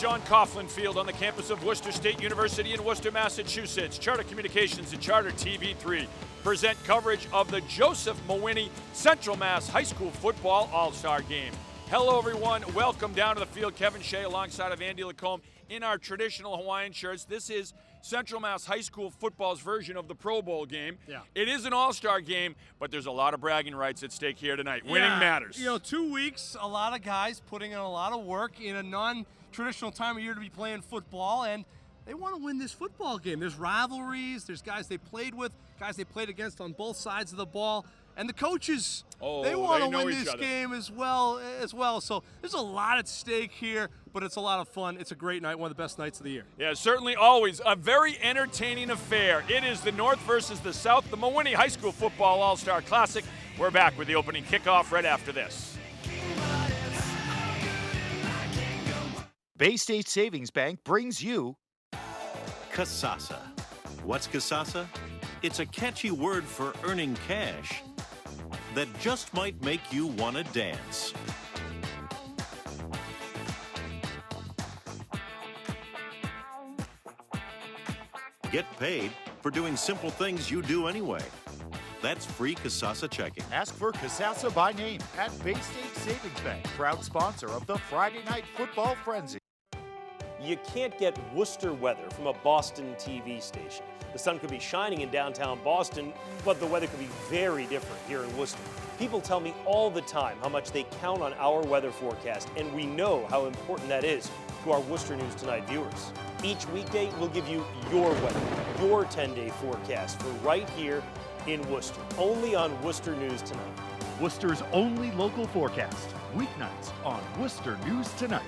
pitch on Coughlin Field on the campus of Worcester State University in Worcester, Massachusetts. Charter Communications and Charter TV3 present coverage of the Joseph Mewhiney Central Mass High School Football All-Star Game. Hello, everyone. Welcome down to the field. Kevin Shea alongside of Andy Lacombe in our traditional Hawaiian shirts. This is Central Mass High School football's version of the Pro Bowl game. Yeah. It is an all-star game, but there's a lot of bragging rights at stake here tonight. Winning matters. 2 weeks, a lot of guys putting in a lot of work in a non-traditional time of year to be playing football, and they want to win this football game. There's rivalries, there's guys they played with, guys they played against on both sides of the ball, and the coaches, they want to win this game as well. So there's a lot at stake here, but it's a lot of fun. It's a great night, one of the best nights of the year. Yeah, certainly always a very entertaining affair. It is the North versus the South, the Mewhiney High School Football All-Star Classic. We're back with the opening kickoff right after this. Bay State Savings Bank brings you Kasasa. What's Kasasa? It's a catchy word for earning cash that just might make you want to dance. Get paid for doing simple things you do anyway. That's free Kasasa checking. Ask for Kasasa by name at Bay State Savings Bank, proud sponsor of the Friday Night Football Frenzy. You can't get Worcester weather from a Boston TV station. The sun could be shining in downtown Boston, but the weather could be very different here in Worcester. People tell me all the time how much they count on our weather forecast, and we know how important that is to our Worcester News Tonight viewers. Each weekday, we'll give you your weather, your 10-day forecast for right here in Worcester, only on Worcester News Tonight. Worcester's only local forecast, weeknights on Worcester News Tonight.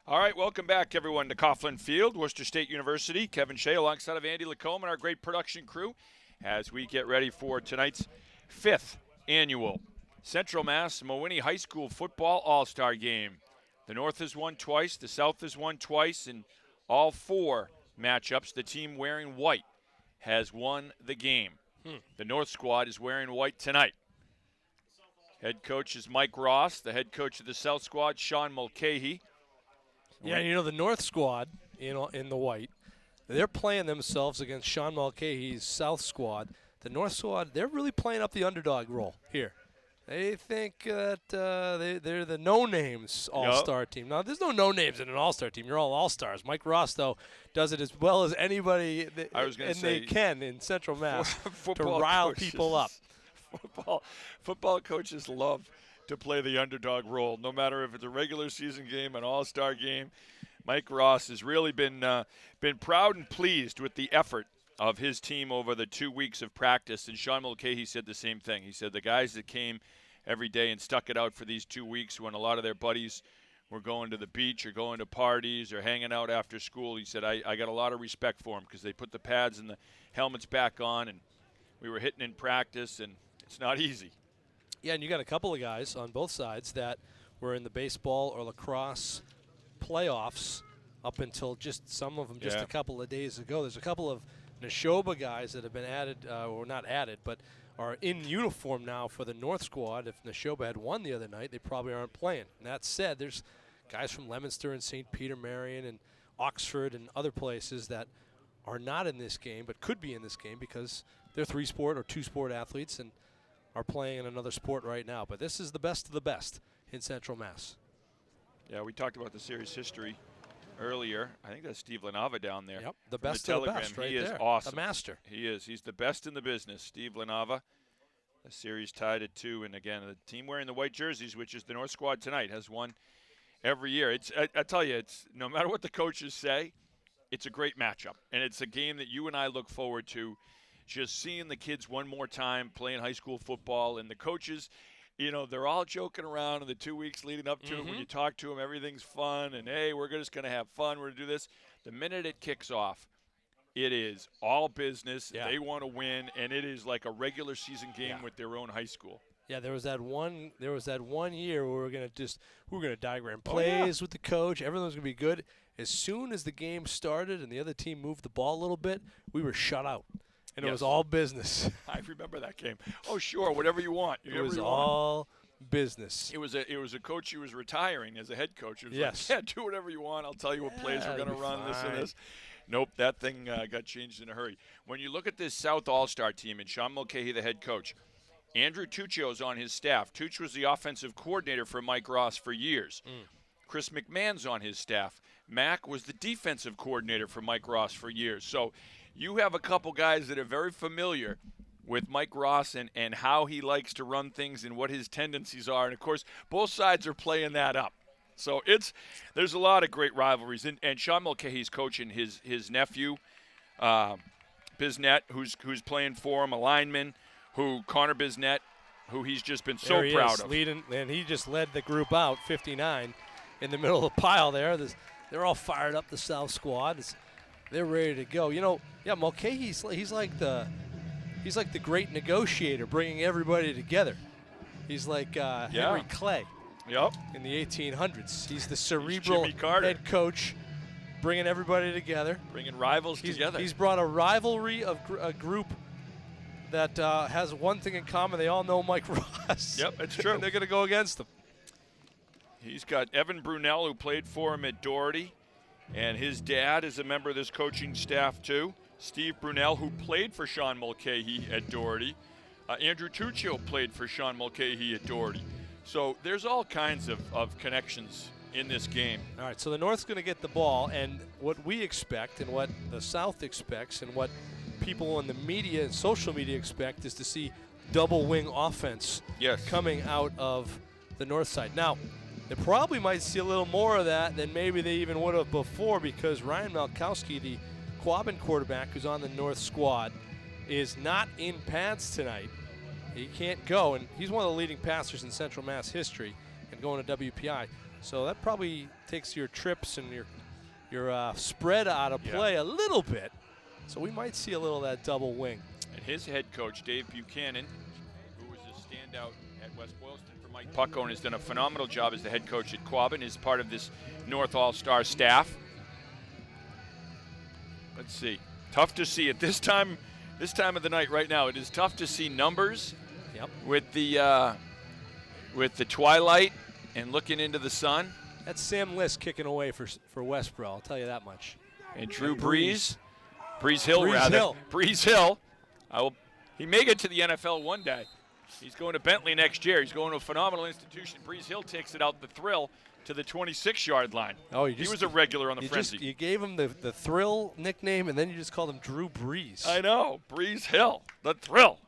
All right, welcome back, everyone, to Coughlin Field, Worcester State University. Kevin Shea alongside of Andy Lacombe and our great production crew as we get ready for tonight's 5th annual Central Mass Mewhiney High School Football All-Star Game. The North has won twice, the South has won twice, and all 4 matchups, the team wearing white has won the game. The North squad is wearing white tonight. Head coach is Mike Ross. The head coach of the South squad, Sean Mulcahy. Yeah, the North squad, in the white, they're playing themselves against Sean Mulcahy's South squad. The North squad, they're really playing up the underdog role here. They think that they're the no-names all-star team. Now, there's no no-names in an all-star team. You're all all-stars. Mike Ross, though, does it as well as anybody, they can in Central Mass to rile people up. Football coaches love to play the underdog role, no matter if it's a regular season game, an all-star game. Mike Ross has really been proud and pleased with the effort of his team over the 2 weeks of practice, and Sean Mulcahy said the same thing. He said the guys that came every day and stuck it out for these 2 weeks when a lot of their buddies were going to the beach or going to parties or hanging out after school, he said, I got a lot of respect for them because they put the pads and the helmets back on, and we were hitting in practice, and it's not easy. Yeah, and you got a couple of guys on both sides that were in the baseball or lacrosse playoffs up until some of them just a couple of days ago. There's a couple of Neshoba guys that have been added, or not added, but are in uniform now for the North squad. If Neshoba had won the other night, they probably aren't playing. And that said, there's guys from Leominster and St. Peter Marion and Oxford and other places that are not in this game but could be in this game because they're 3-sport or 2-sport athletes and are playing in another sport right now. But this is the best of the best in Central Mass. Yeah, we talked about the series history earlier. I think that's Steve Lanava down there. Yep, the best of the best right there. He is awesome. The master. He is. He's the best in the business, Steve Lanava. The series tied at 2, and again, the team wearing the white jerseys, which is the North squad tonight, has won every year. I tell you, it's no matter what the coaches say, it's a great matchup, and it's a game that you and I look forward to. Just seeing the kids one more time playing high school football, and the coaches, they're all joking around in the 2 weeks leading up to it. When you talk to them, everything's fun, and, hey, we're just going to have fun. We're going to do this. The minute it kicks off, it is all business. Yeah. They want to win, and it is like a regular season game with their own high school. Yeah, there was that one year where we were gonna diagram plays with the coach. Everything was gonna be good. As soon as the game started and the other team moved the ball a little bit, we were shut out. And it was all business. I remember that game. Oh, sure, whatever you want. It was all business. It was a coach who was retiring as a head coach. It was Yes. like, yeah, do whatever you want. I'll tell you what plays we're going to run, this and this. Nope, that thing got changed in a hurry. When you look at this South All-Star team and Sean Mulcahy, the head coach, Andrew Tuccio's on his staff. Tucci was the offensive coordinator for Mike Ross for years. Chris McMahon's on his staff. Mack was the defensive coordinator for Mike Ross for years. So you have a couple guys that are very familiar with Mike Ross and how he likes to run things and what his tendencies are. And, of course, both sides are playing that up. So there's a lot of great rivalries. And Sean Mulcahy's coaching his nephew, Biznett, who's playing for him, a lineman, Connor Biznett, who he's just been so proud of. Leading, and he just led the group out, 59, in the middle of the pile there. They're all fired up, the South squad. They're ready to go. Mulcahy's he's like the great negotiator, bringing everybody together. He's like Henry Clay. Yep. In the 1800s. He's the cerebral head coach, bringing everybody together. Bringing rivals together. He's brought a rivalry of a group that has one thing in common. They all know Mike Ross. Yep, it's true. They're going to go against him. He's got Evan Brunell, who played for him at Doherty, and his dad is a member of this coaching staff too. Steve Brunell, who played for Sean Mulcahy at Doherty. Andrew Tuccio played for Sean Mulcahy at Doherty. So there's all kinds of connections in this game. All right, so the North's going to get the ball, and what we expect and what the South expects and what people in the media and social media expect is to see double wing offense coming out of the North side. Now, they probably might see a little more of that than maybe they even would have before, because Ryan Malkowski, the Quabbin quarterback who's on the North squad, is not in pads tonight. He can't go, and he's one of the leading passers in Central Mass history and going to WPI. So that probably takes your trips and your spread out of play a little bit. So we might see a little of that double wing. And his head coach, Dave Buchanan, who was a standout at West Boylston for Mike Pucko and has done a phenomenal job as the head coach at Quabbin, is part of this North All-Star staff. Let's see. Tough to see at this time of the night right now. It is tough to see numbers with the twilight and looking into the sun. That's Sam Liss kicking away for Westboro, I'll tell you that much. And Drew Brees Hill. He may get to the NFL one day. He's going to Bentley next year. He's going to a phenomenal institution. Brees Hill takes it out the thrill to the 26-yard line. Oh, he was a regular on the frenzy. You gave him the thrill nickname, and then you just called him Drew Brees. I know, Brees Hill, the thrill.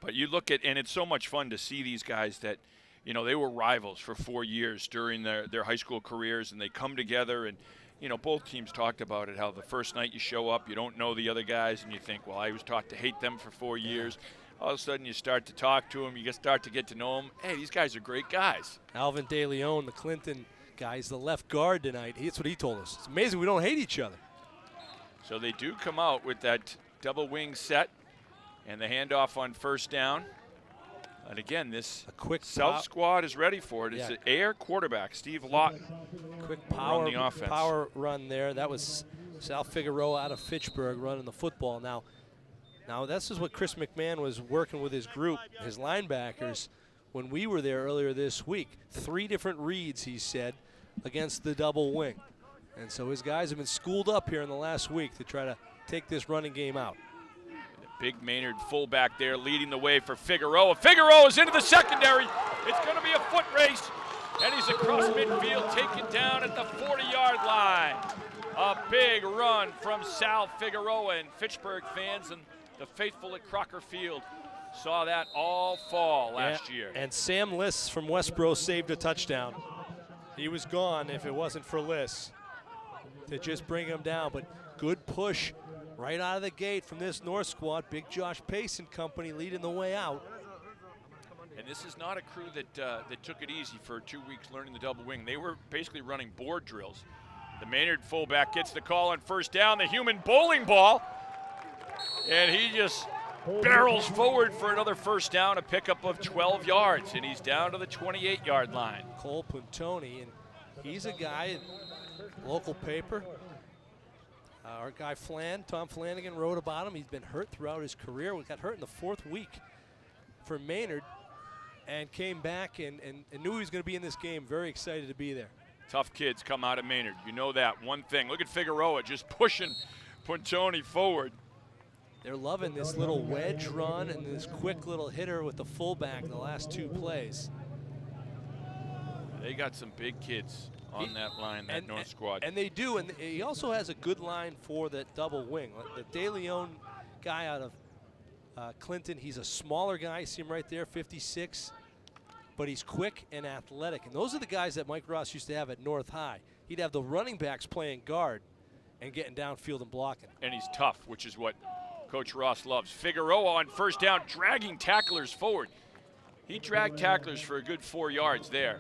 But you look at, and it's so much fun to see these guys that, they were rivals for 4 years during their high school careers, and they come together, and, both teams talked about it, how the first night you show up, you don't know the other guys, and you think, well, I was taught to hate them for 4 years. All of a sudden, you start to talk to them. You start to get to know them. Hey, these guys are great guys. Alvin De Leon, the Clinton guy, is the left guard tonight. That's what he told us. It's amazing we don't hate each other. So they do come out with that double wing set and the handoff on first down. And again, this South squad is ready for it. It's an air quarterback, Steve Lawton. Quick power run there. That was Sal Figueroa out of Fitchburg running the football. Now, this is what Chris McMahon was working with his group, his linebackers, when we were there earlier this week. 3 different reads, he said, against the double wing. And so his guys have been schooled up here in the last week to try to take this running game out. Big Maynard fullback there leading the way for Figueroa. Figueroa is into the secondary. It's going to be a foot race. And he's across midfield, taken down at the 40-yard line. A big run from Sal Figueroa, and Fitchburg fans and the faithful at Crocker Field saw that all fall last year. And Sam Liss from Westboro saved a touchdown. He was gone if it wasn't for Liss to just bring him down. But good push right out of the gate from this North squad. Big Josh Pace and company leading the way out. And this is not a crew that took it easy for 2 weeks learning the double wing. They were basically running board drills. The Maynard fullback gets the call on first down, the human bowling ball. And he just barrels forward for another first down, a pickup of 12 yards, and he's down to the 28-yard line. Cole Puntoni, and he's a guy, local paper. Our guy Tom Flanagan wrote about him. He's been hurt throughout his career. We got hurt in the 4th week for Maynard. and came back and knew he was going to be in this game. Very excited to be there. Tough kids come out of Maynard. You know that. One thing. Look at Figueroa just pushing Pontoni forward. They're loving this little wedge run and this quick little hitter with the fullback the last 2 plays. They got some big kids on that line, that North squad. And they do, and he also has a good line for that double wing. The De Leon guy out of Clinton, he's a smaller guy. You see him right there, 56. But he's quick and athletic. And those are the guys that Mike Ross used to have at North High. He'd have the running backs playing guard and getting downfield and blocking. And he's tough, which is what Coach Ross loves. Figueroa on first down, dragging tacklers forward. He dragged tacklers for a good 4 yards there.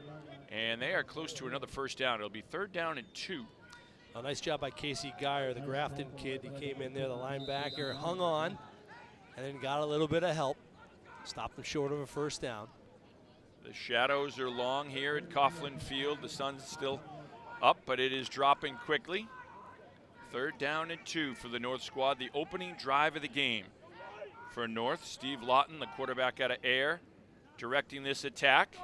And they are close to another first down. It'll be 3rd down and 2. A nice job by Casey Geyer, the Grafton kid. He came in there, the linebacker, hung on, and then got a little bit of help. Stopped him short of a first down. The shadows are long here at Coughlin Field. The sun's still up, but it is dropping quickly. 3rd down and 2 for the North squad. The opening drive of the game for North. Steve Lawton, the quarterback out of Air, directing this attack.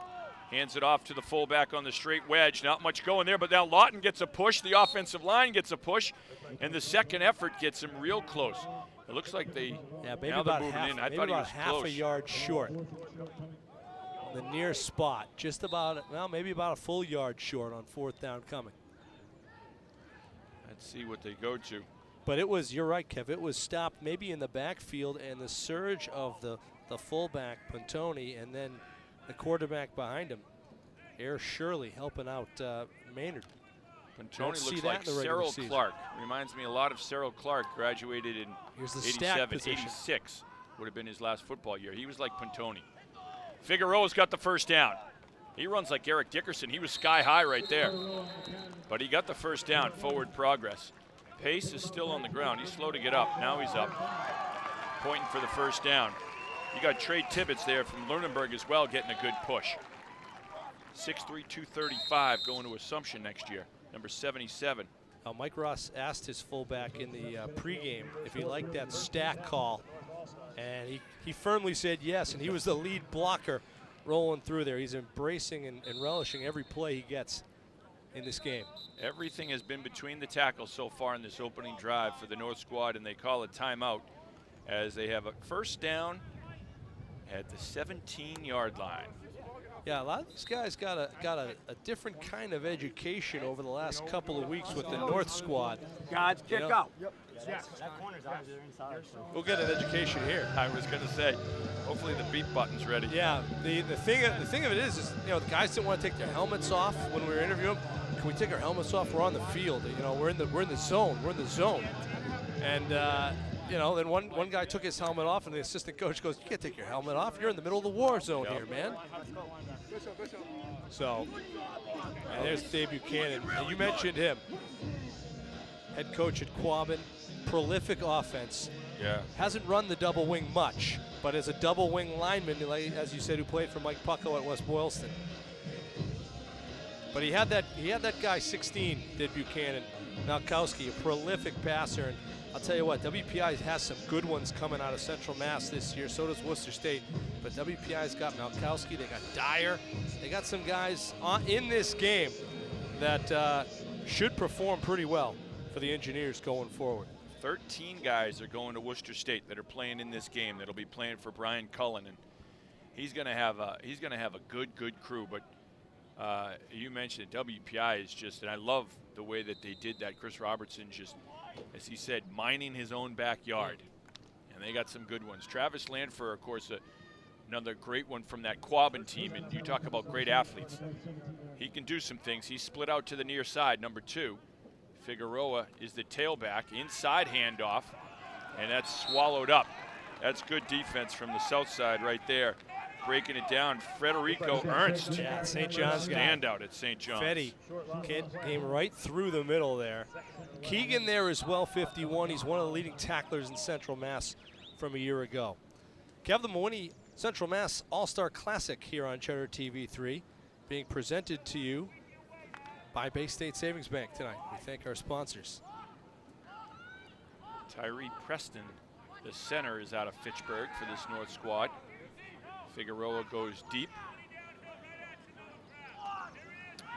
Hands it off to the fullback on the straight wedge. Not much going there, but now Lawton gets a push. The offensive line gets a push, and the second effort gets him real close. It looks like they maybe now about they're moving half, in. I maybe thought he about was half close. a yard short. The near spot, just about, well, maybe about a full yard short on 4th down coming. Let's see what they go to. But it was, you're right, Kev, it was stopped maybe in the backfield, and the surge of the fullback, Pontoni, and then the quarterback behind him, Air Shirley, helping out Maynard. Pontoni looks like Cyril Clark. Reminds me a lot of Cyril Clark. Graduated in 87, 86 would have been his last football year. He was like Pontoni. Figueroa's got the first down. He runs like Eric Dickerson. He was sky high right there. But he got the first down, forward progress. Pace is still on the ground. He's slow to get up. Now he's up, pointing for the first down. You got Trey Tibbetts there from Lunenburg as well, getting a good push. 6'3", 235, going to Assumption next year, number 77. Mike Ross asked his fullback in the pregame if he liked that stack call, and he firmly said yes, and he was the lead blocker rolling through there. He's embracing and relishing every play he gets in this game. Everything has been between the tackles so far in this opening drive for the North squad, and they call a timeout as they have a first down at the 17-yard line. Yeah, a lot of these guys got a different kind of education over the last couple of weeks with the North squad. Guys, kick out. We'll get an education here. I was going to say, hopefully the beep button's ready. Yeah, the thing of it is the guys didn't want to take their helmets off when we were interviewing them. Can we take our helmets off? We're on the field. We're in the zone. We're in the zone. And then one guy took his helmet off, and the assistant coach goes, "You can't take your helmet off. You're in the middle of the war zone here, man." So, and there's Dave Buchanan. And you mentioned him. Head coach at Quabbin. Prolific offense. Yeah. Hasn't run the double wing much, but as a double wing lineman, as you said, who played for Mike Pucko at West Boylston. But he had that guy 16, did Buchanan, Malkowski, a prolific passer. And I'll tell you what, WPI has some good ones coming out of Central Mass this year. So does Worcester State. But WPI's got Malkowski. They got Dyer. They got some guys in this game that should perform pretty well for the Engineers going forward. 13 guys are going to Worcester State that are playing in this game. That'll be playing for Brian Cullen, and he's going to have a good crew. But you mentioned it, WPI is just, and I love the way that they did that. Chris Robertson just, as he said, mining his own backyard, and they got some good ones. Travis Landfer, of course, another great one from that Quabbin team. And you talk about great athletes. He can do some things. He's split out to the near side, number 2. Figueroa is the tailback, inside handoff, and that's swallowed up. That's good defense from the south side right there. Breaking it down, Federico Ernst. Yeah, St. John's standout at St. John's. Fetty came right through the middle there. Keegan there as well, 51. He's one of the leading tacklers in Central Mass from a year ago. Kev, the Mewhiney Central Mass All-Star Classic here on Cheddar TV 3, being presented to you by Bay State Savings Bank tonight. We thank our sponsors. Tyree Preston, the center, is out of Fitchburg for this North squad. Figueroa goes deep.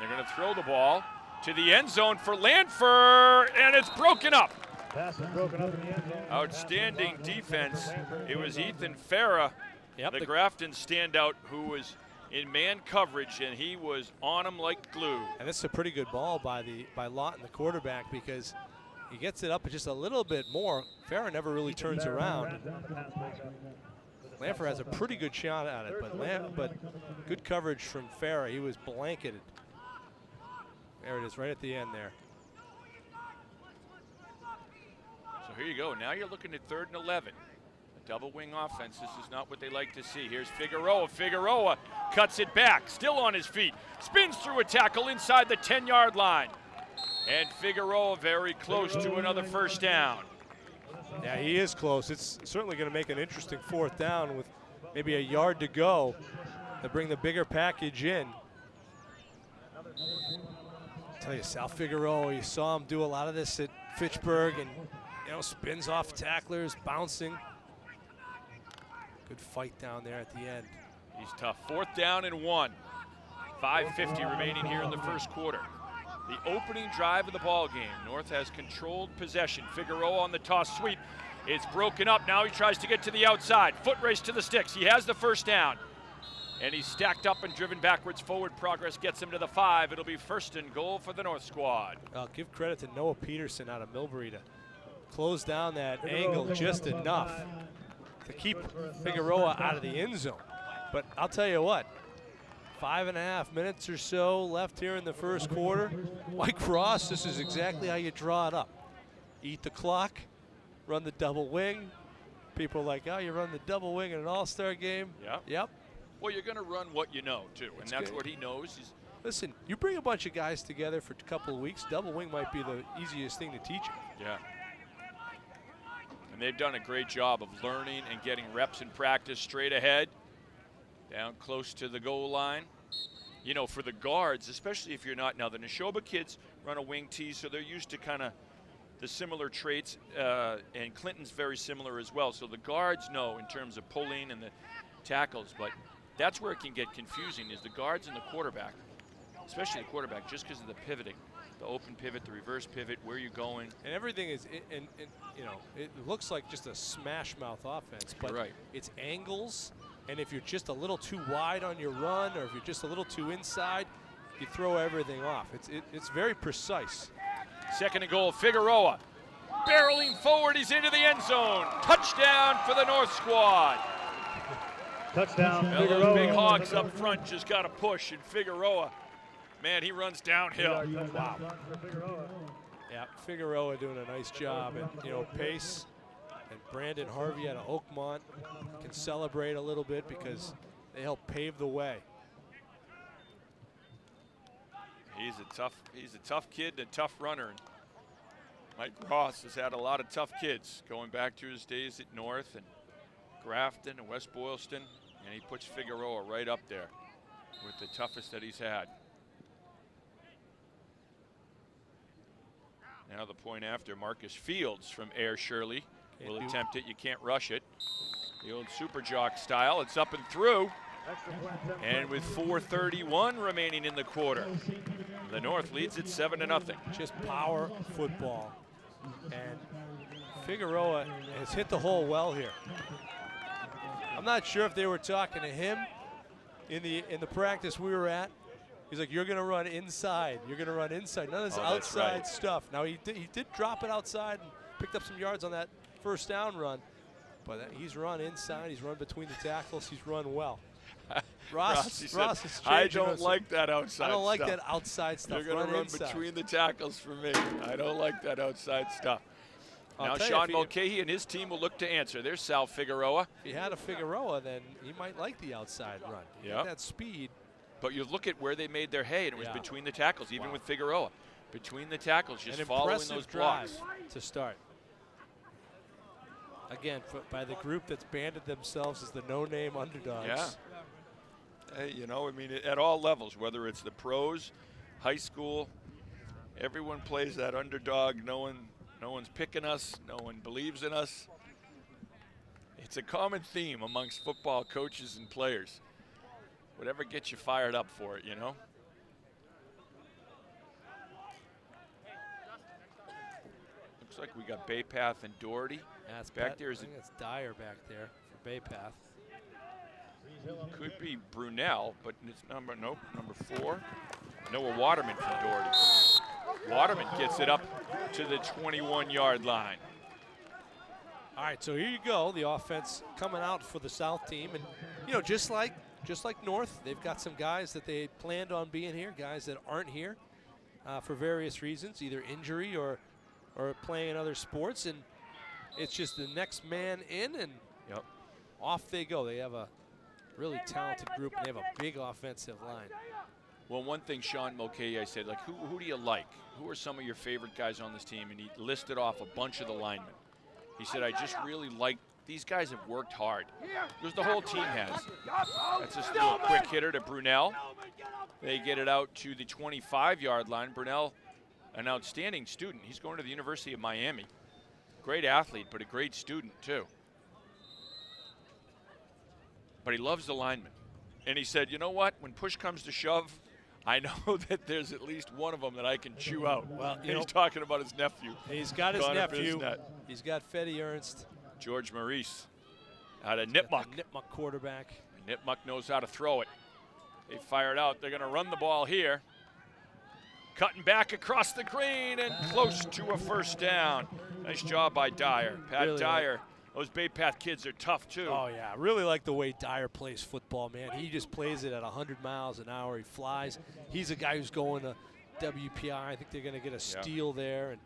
They're going to throw the ball to the end zone for Lanfer, and it's broken up. Pass is broken up in the end zone. Outstanding defense. It was Ethan Farah, the Grafton standout, who was in man coverage, and he was on him like glue. And this is a pretty good ball by Lawton, the quarterback, because he gets it up just a little bit more. Farah never really turns around. Lanfer has a pretty good shot at it, but good coverage from Farah. He was blanketed. There it is, right at the end there. So here you go. Now you're looking at 3rd and 11. A double wing offense. This is not what they like to see. Here's Figueroa. Figueroa cuts it back, still on his feet. Spins through a tackle inside the 10-yard line. And Figueroa very close to another first down. Yeah, he is close. It's certainly going to make an interesting 4th down with maybe a yard to go to bring the bigger package in. I'll tell you, Sal Figueroa, you saw him do a lot of this at Fitchburg, and spins off tacklers, bouncing. Good fight down there at the end. He's tough. 4th down and 1. 5:50 remaining here in the first quarter. The opening drive of the ball game. North has controlled possession. Figueroa on the toss sweep. It's broken up. Now he tries to get to the outside. Foot race to the sticks. He has the first down. And he's stacked up and driven backwards. Forward progress gets him to the 5. It'll be 1st and goal for the North squad. I'll give credit to Noah Peterson out of Millbury to close down that angle just enough to keep Figueroa out of the end zone. But I'll tell you what, 5.5 minutes or so left here in the first quarter. Mike Ross, this is exactly how you draw it up. Eat the clock, run the double wing. People are like, oh, you run the double wing in an all-star game? Yep. Well, you're going to run what you know, too, and that's what he knows. Listen, you bring a bunch of guys together for a couple of weeks, double wing might be the easiest thing to teach them. Yeah. And they've done a great job of learning and getting reps in practice straight ahead, down close to the goal line. For the guards, especially if you're not, now the Neshoba kids run a wing tee, so they're used to kind of the similar traits, and Clinton's very similar as well. So the guards know in terms of pulling and the tackles, but that's where it can get confusing is the guards and the quarterback, especially the quarterback, just because of the pivoting. The open pivot, the reverse pivot, where you're going. And everything is, it looks like just a smash mouth offense, but it's angles, and if you're just a little too wide on your run, or if you're just a little too inside, you throw everything off. It's very precise. 2nd and goal, Figueroa. Barreling forward, he's into the end zone. Touchdown for the North squad. Touchdown, Well, Figueroa. those big hogs up front just got to push, and Figueroa, man, he runs downhill. Wow. Yeah, Figueroa doing a nice job. And, Pace and Brandon Harvey out of Oakmont can celebrate a little bit because they help pave the way. He's a tough kid and a tough runner. And Mike Ross has had a lot of tough kids going back to his days at North and Grafton and West Boylston, and he puts Figueroa right up there with the toughest that he's had. Now the point after, Marcus Fields from Air Shirley will attempt it. You can't rush it. The old super jock style. It's up and through. And with 4:31 remaining in the quarter, the North leads it 7-0. Just power football. And Figueroa has hit the hole well here. I'm not sure if they were talking to him in the practice we were at. He's like, you're going to run inside. You're going to run inside. None of this outside stuff. Now, he did drop it outside and picked up some yards on that first down run. But he's run inside. He's run between the tackles. He's run well. Ross is I don't like that outside stuff. I don't like that outside stuff. You're going to run between the tackles for me. I don't like that outside stuff. Now Sean Mulcahy and his team will look to answer. There's Sal Figueroa. If he had a Figueroa, then he might like the outside run. Yeah. That speed. But you look at where they made their hay, and it was between the tackles, even with Figueroa. Between the tackles, just following those blocks. To start. Again, by the group that's banded themselves as the no-name underdogs. Yeah. Hey, at all levels, whether it's the pros, high school, everyone plays that underdog. No one's picking us. No one believes in us. It's a common theme amongst football coaches and players. Whatever gets you fired up for it, like we got Baypath and Doherty. Yeah, it's back Pat, there. I think it's Dyer back there for Baypath. Could be Brunel, but it's number 4. Noah Waterman from Doherty. Waterman gets it up to the 21-yard line. All right, so here you go. The offense coming out for the South team, and you know, just like North, they've got some guys that they planned on being here, guys that aren't here for various reasons, either injury or playing in other sports, and it's just the next man in, and off they go. They have a really talented group, and they have a big offensive line. Well, one thing Sean Mulcahy, I said, like, who do you like? Who are some of your favorite guys on this team? And he listed off a bunch of the linemen. He said, I just really like, these guys have worked hard. Because the whole team has. That's just a little quick hitter to Brunel. They get it out to the 25-yard line. Brunel, an outstanding student. He's going to the University of Miami. Great athlete, but a great student, too. But he loves the linemen. And he said, you know what? When push comes to shove, I know that there's at least one of them that I can chew out. Well, he's talking about his nephew. He's got his nephew. He's got Fetty Ernst. George Maurice out of Nipmuc. Nipmuc quarterback. Nipmuc knows how to throw it. They fire it out. They're going to run the ball here. Cutting back across the green and close to a first down. Nice job by Dyer. Pat really Dyer. Those Baypath kids are tough, too. Oh, yeah. I really like the way Dyer plays football, man. He just plays it at 100 miles an hour. He flies. He's a guy who's going to WPI. I think they're going to get a steal there. And,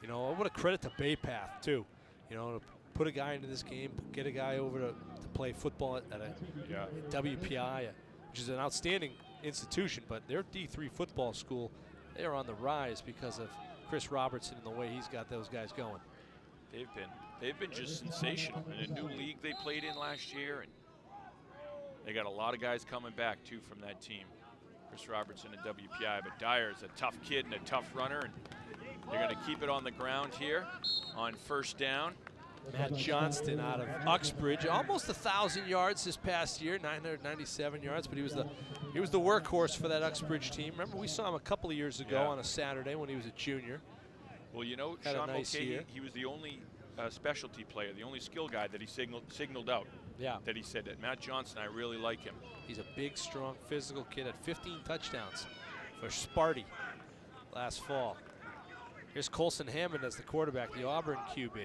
you know, what a credit to Baypath, too. You know, to put a guy into this game, get a guy over to play football at a WPI, which is an outstanding institution. But their D3 football school, they are on the rise because of Chris Robertson and the way he's got those guys going. They've been just sensational in a new league they played in last year, and they got a lot of guys coming back too from that team. Chris Robertson at WPI, but Dyer is a tough kid and a tough runner, and they're going to keep it on the ground here on first down. Matt Johnston out of Uxbridge, almost 1,000 yards this past year, 997 yards, but he was the workhorse for that Uxbridge team. Remember, we saw him a couple of years ago on a Saturday when he was a junior. Well, you know, Sean Mulcahy, he was the only specialty player, the only skill guy that he signaled out. Yeah. That he said that Matt Johnston, I really like him. He's a big, strong, physical kid. Had 15 touchdowns for Sparty last fall. Here's Colson Hammond as the quarterback, the Auburn QB.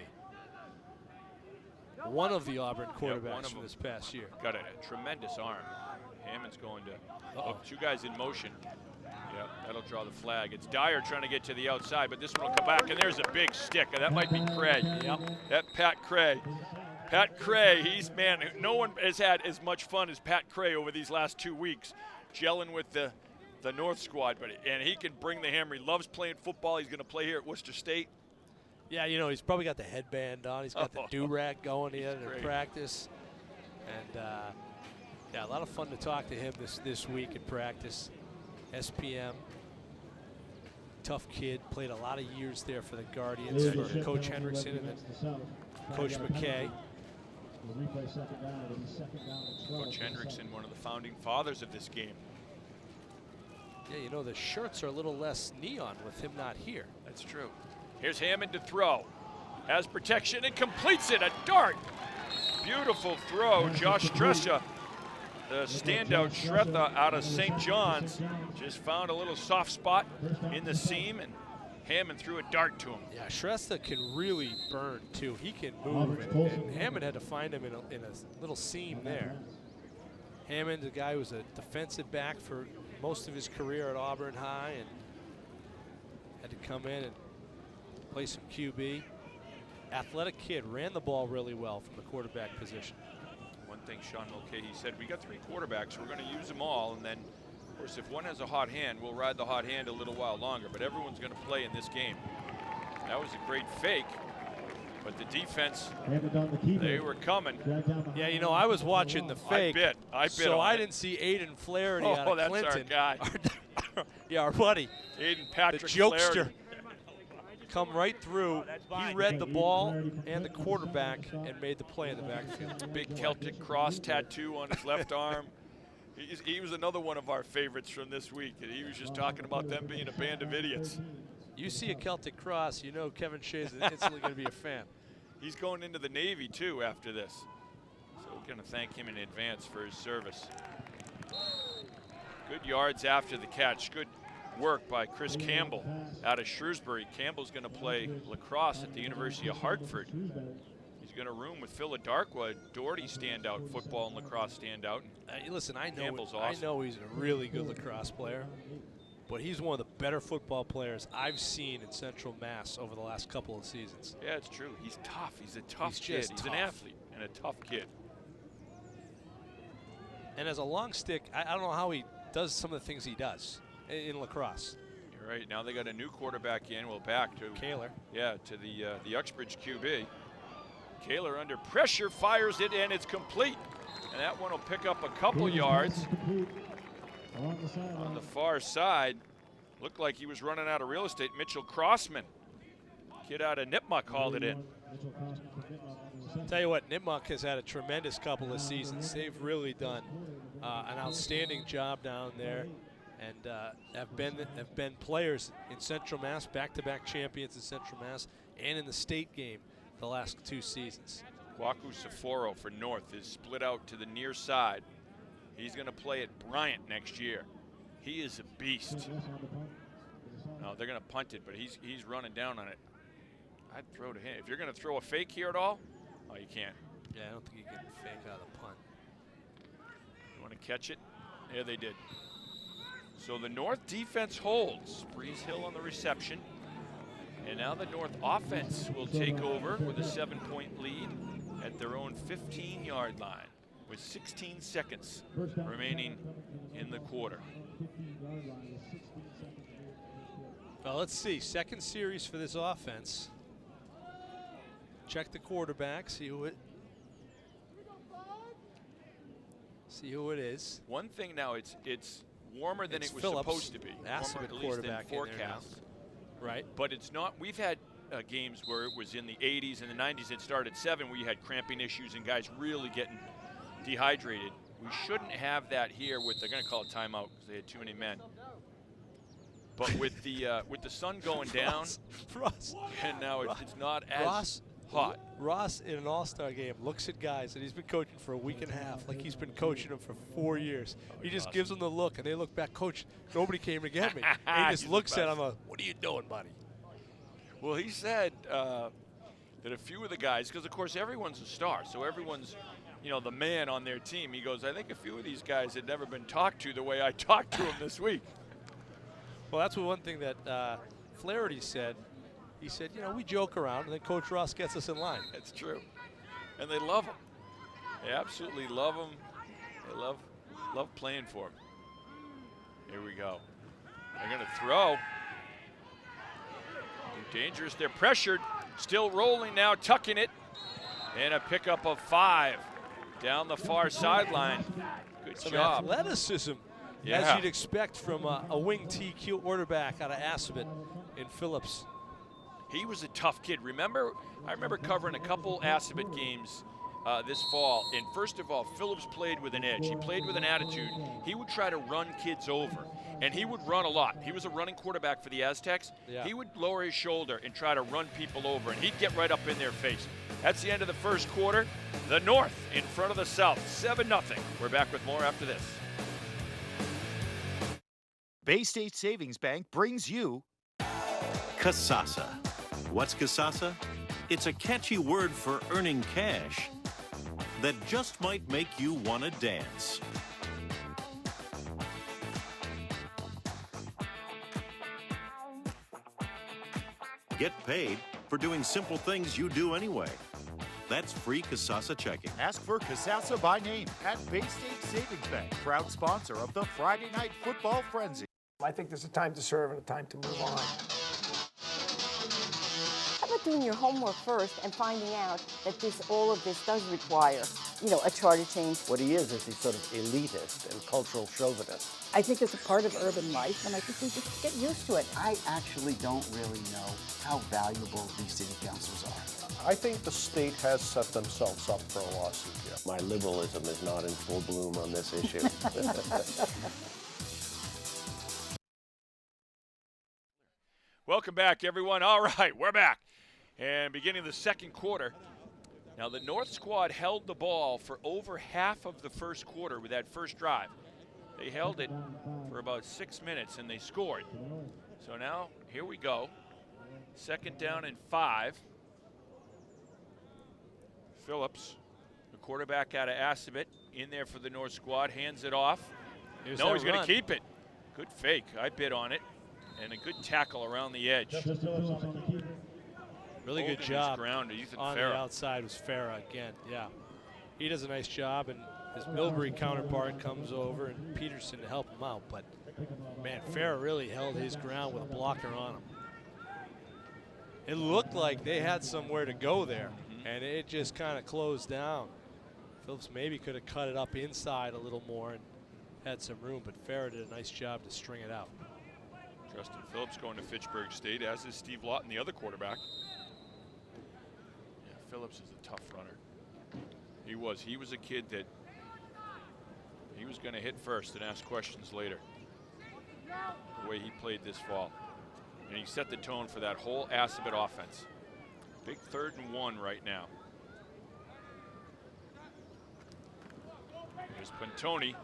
One of the Auburn quarterbacks from this past year. Got a tremendous arm. Hammond's going to two guys in motion. Yeah, that'll draw the flag. It's Dyer trying to get to the outside, but this one will come back, and there's a big stick. And that might be Cray. Yep. That Pat Cray. Pat Cray, no one has had as much fun as Pat Cray over these last 2 weeks, gelling with the North squad. And he can bring the hammer. He loves playing football. He's going to play here at Worcester State. Yeah, you know, he's probably got the headband on. He's got the do-rag going in practice. And, yeah, a lot of fun to talk to him this week in practice. SPM, tough kid, played a lot of years there for the Guardians for Coach Hendrickson and then Coach McKay. Coach Hendrickson, one of the founding fathers of this game. Yeah, you know, the shirts are a little less neon with him not here. That's true. Here's Hammond to throw. Has protection and completes it, a dart. Beautiful throw, Josh Stresha. The standout Shretha out of St. John's just found a little soft spot in the seam, and Hammond threw a dart to him. Yeah, Shrestha can really burn, too. He can move, and Hammond had to find him in a little seam there. Hammond, the guy who was a defensive back for most of his career at Auburn High, and had to come in and play some QB. Athletic kid, ran the ball really well from the quarterback position. One thing Sean Mulcahy said, we got 3 quarterbacks, we're going to use them all, and then, of course, if one has a hot hand, we'll ride the hot hand a little while longer, but everyone's going to play in this game. That was a great fake, but the defense, they were coming. Yeah, you know, I was watching the fake. I bit so I it. didn't see Aiden Flaherty out of that's Clinton. our guy. Yeah, our buddy. Aiden Patrick the jokester. Flaherty. Come right through. He read the ball and the quarterback and made the play in the backfield. Big Celtic cross tattoo on his left arm. He was another one of our favorites from this week. And he was just talking about them being a band of idiots. You see a Celtic cross, you know Kevin Shea's instantly going to be a fan. He's going into the Navy, too, after this. So we're going to thank him in advance for his service. Good yards after the catch. Good work by Chris Campbell out of Shrewsbury. Campbell's going to play lacrosse at the University of Hartford. He's going to room with Phil Darkwood, Doherty standout, football and lacrosse standout. Listen, I Campbell's know he's a really good lacrosse player, but he's one of the better football players I've seen in Central Mass over the last couple of seasons. Yeah, it's true. He's tough. He's a tough kid. He's tough. an athlete and a tough kid. And as a long stick, I don't know how he does some of the things he does in lacrosse. You're right. Now they got a new quarterback in. Well, back to Kaler. Yeah, to the Uxbridge QB. Kaler under pressure fires it, and it's complete. And that one will pick up a couple yards on the far side. Looked like he was running out of real estate. Mitchell Crossman, kid out of Nipmuc, called it in. Tell you what, Nipmuc has had a tremendous couple of seasons. They've really done an outstanding job down there, and have been players in Central Mass, back-to-back champions in Central Mass, and in the state game the last 2 seasons. Kwaku Saforo for North is split out to the near side. He's going to play at Bryant next year. He is a beast. No, they're going to punt it, but he's running down on it. I'd throw to him. If you're going to throw a fake here at all, oh, you can't. Yeah, I don't think you can fake out of the punt. You want to catch it? There they did. So the North defense holds. Breeze Hill on the reception. And now the North offense will take over with a 7-point lead at their own 15-yard line with 16 seconds remaining in the quarter. Well, let's see. Second series for this offense. Check the quarterback, see who it is. One thing now, it's warmer than it was Phillips, supposed to be. Aspen Warmer, at least quarterback than in there now. forecast. Right. But it's not. We've had games where it was in the 80s and the 90s. It started 7 where you had cramping issues and guys really getting dehydrated. We shouldn't have that here with. They're going to call it timeout because they had too many men. But with the sun going down, Ross, and now it's not as hot. Ross in an all-star game looks at guys that he's been coaching for a week and a half, like he's been coaching them for 4 years. He just gives them the look, and they look back, Coach, nobody came to get me. And he just looks at him like, what are you doing, buddy? Well, he said that a few of the guys, because of course everyone's a star, so everyone's, the man on their team. He goes, I think a few of these guys had never been talked to the way I talked to them this week. Well, that's one thing that Flaherty said. He said, we joke around, and then Coach Ross gets us in line. That's true. And they love him. They absolutely love him. They love playing for him. Here we go. They're going to throw. Dangerous. They're pressured. Still rolling now, tucking it. And a pickup of 5 down the far sideline. Good Some job. athleticism, as you'd expect from a wing T quarterback out of Assabet in Phillips. He was a tough kid. I remember covering a couple Assabet games this fall. And first of all, Phillips played with an edge. He played with an attitude. He would try to run kids over. And he would run a lot. He was a running quarterback for the Aztecs. Yeah. He would lower his shoulder and try to run people over, and he'd get right up in their face. That's the end of the first quarter. The North in front of the South, 7-0. We're back with more after this. Bay State Savings Bank brings you Kasasa. What's Kasasa? It's a catchy word for earning cash that just might make you want to dance. Get paid for doing simple things you do anyway. That's free Kasasa checking. Ask for Kasasa by name at Bay State Savings Bank, proud sponsor of the Friday Night Football Frenzy. I think there's a time to serve and a time to move on. How about doing your homework first and finding out that all of this does require, a charter change? What he is he's sort of elitist and cultural chauvinist. I think it's a part of urban life, and I think we just get used to it. I actually don't really know how valuable these city councils are. I think the state has set themselves up for a lawsuit here. My liberalism is not in full bloom on this issue. Welcome back, everyone. All right, we're back. And beginning the second quarter. Now, the North squad held the ball for over half of the first quarter with that first drive. They held it for about 6 minutes, and they scored. So now, here we go. Second down and 5. Phillips, the quarterback out of Assabet, in there for the North squad, hands it off. Here's No, that he's going run. to keep it. Good fake. I bid on it. And a good tackle around the edge. Really good Holding his job ground to Ethan on Farah. the outside was Farah again. Yeah, he does a nice job, and his Milbury counterpart comes over and Peterson to help him out. But man, Farah really held his ground with a blocker on him. It looked like they had somewhere to go there, and it just kind of closed down. Phillips maybe could have cut it up inside a little more and had some room, but Farah did a nice job to string it out. Justin Phillips going to Fitchburg State, as is Steve Lawton, the other quarterback. Yeah, Phillips is a tough runner. He was. He was a kid that he was going to hit first and ask questions later. The way he played this fall. And he set the tone for that whole Assabet offense. Big 3rd and 1 right now. Here's Pantoni,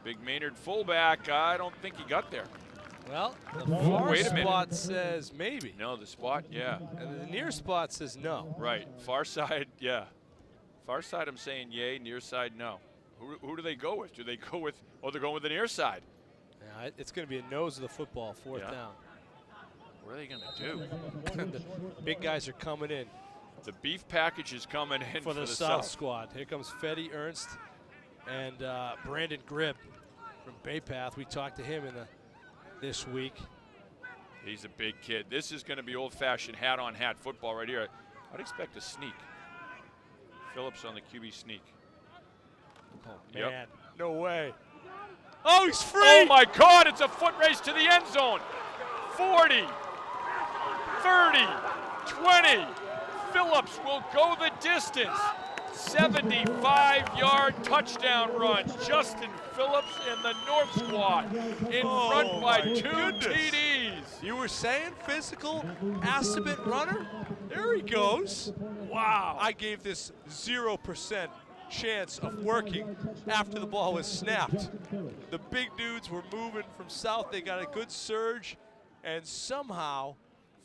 big Maynard fullback. I don't think he got there. Well, the far Wait a minute. spot says maybe. No, the spot, yeah. And the near spot says no. Right. Far side, yeah. Far side, I'm saying yay. Near side, no. Who do they go with? Do they go with, oh, they're going with the near side. Yeah, it's going to be a nose of the football, 4th down. What are they going to do? The big guys are coming in. The beef package is coming in for the South squad. Here comes Fetty Ernst and Brandon Gribb from Bay Path. We talked to him this week. He's a big kid. This is going to be old-fashioned hat-on-hat football right here. I'd expect a sneak. Phillips on the QB sneak. Oh, man. Yep. No way. Oh, he's free. Oh, my God. It's a foot race to the end zone. 40, 30, 20. Phillips will go the distance. 75-yard touchdown run. Justin Phillips and the North squad in front by 2 TDs. You were saying physical Assabet runner? There he goes. Wow. I gave this 0% chance of working after the ball was snapped. The big dudes were moving from south. They got a good surge, and somehow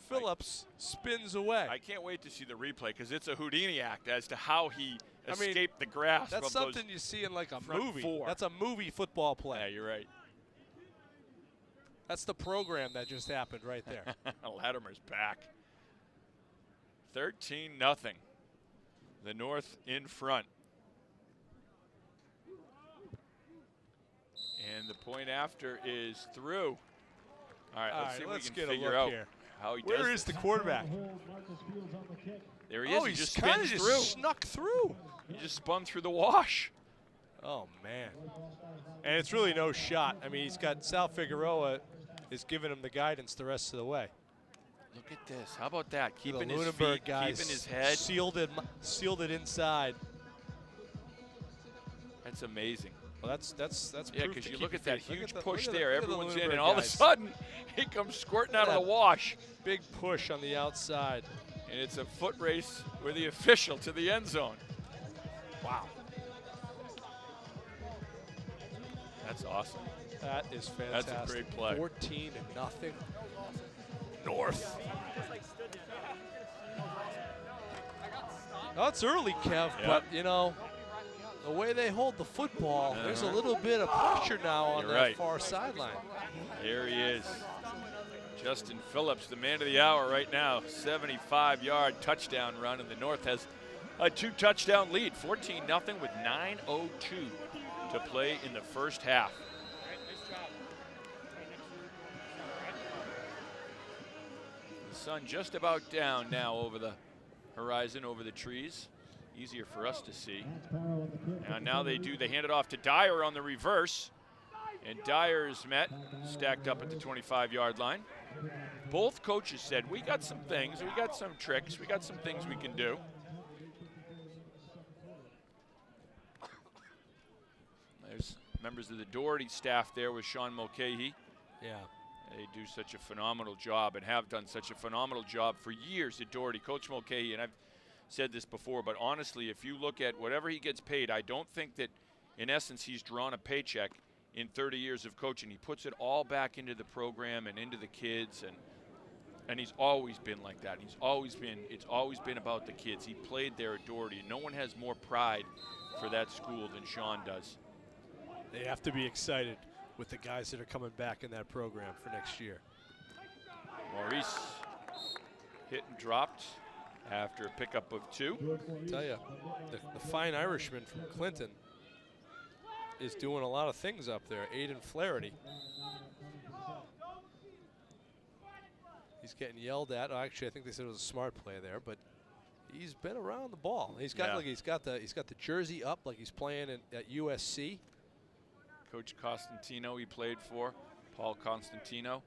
Phillips spins away. I can't wait to see the replay because it's a Houdini act as to how he escaped the grasp. That's of something those you see in like a front movie. 4. That's a movie football play. Yeah, you're right. That's the program that just happened right there. Latimer's back. 13-0. The North in front. And the point after is through. All right, let's see if we can get figure a look out here. how he does Where is this. the quarterback? There he is. Oh, he he's just kind of spins just through. snuck through. He just spun through the wash. Oh, man. And it's really no shot. I mean, he's got Sal Figueroa is giving him the guidance the rest of the way. Look at this. How about that? Keeping the his Lunenburg feet, guys keeping his head. sealed it inside. That's amazing. Well, that's Yeah, proof because to you keep look your at that feet. huge Look push at the there. look at the Everyone's in, Lunenburg and all of a guys. sudden, he comes squirting out of the wash. Big push on the outside. And it's a foot race with the official to the end zone. Wow. That's awesome. That is fantastic. That's a great play. 14-0. North. Oh, it's early, Kev, but, you know, the way they hold the football, there's a little bit of pressure now on that far sideline. Here he is. Justin Phillips, the man of the hour right now. 75-yard touchdown run, and the North has a 2-touchdown lead. 14-0 with 9:02 to play in the first half. The sun just about down now over the horizon, over the trees. Easier for us to see. And now they hand it off to Dyer on the reverse. And Dyer's met, stacked up at the 25-yard line. Both coaches said, we got some things, we got some tricks, we got some things we can do. There's members of the Doherty staff there with Sean Mulcahy. Yeah. They do such a phenomenal job and have done such a phenomenal job for years at Doherty. Coach Mulcahy, and I've said this before, but honestly, if you look at whatever he gets paid, I don't think that, in essence, he's drawn a paycheck in 30 years of coaching. He puts it all back into the program and into the kids, and he's always been like that. It's always been about the kids. He played there at Doherty. No one has more pride for that school than Sean does. They have to be excited with the guys that are coming back in that program for next year. Maurice hit and dropped after a pickup of 2. I tell you, the fine Irishman from Clinton is doing a lot of things up there. Aiden Flaherty. He's getting yelled at. Actually, I think they said it was a smart play there, but he's been around the ball. He's got he's got the jersey up like he's playing at USC. Coach Costantino he played for, Paul Constantino,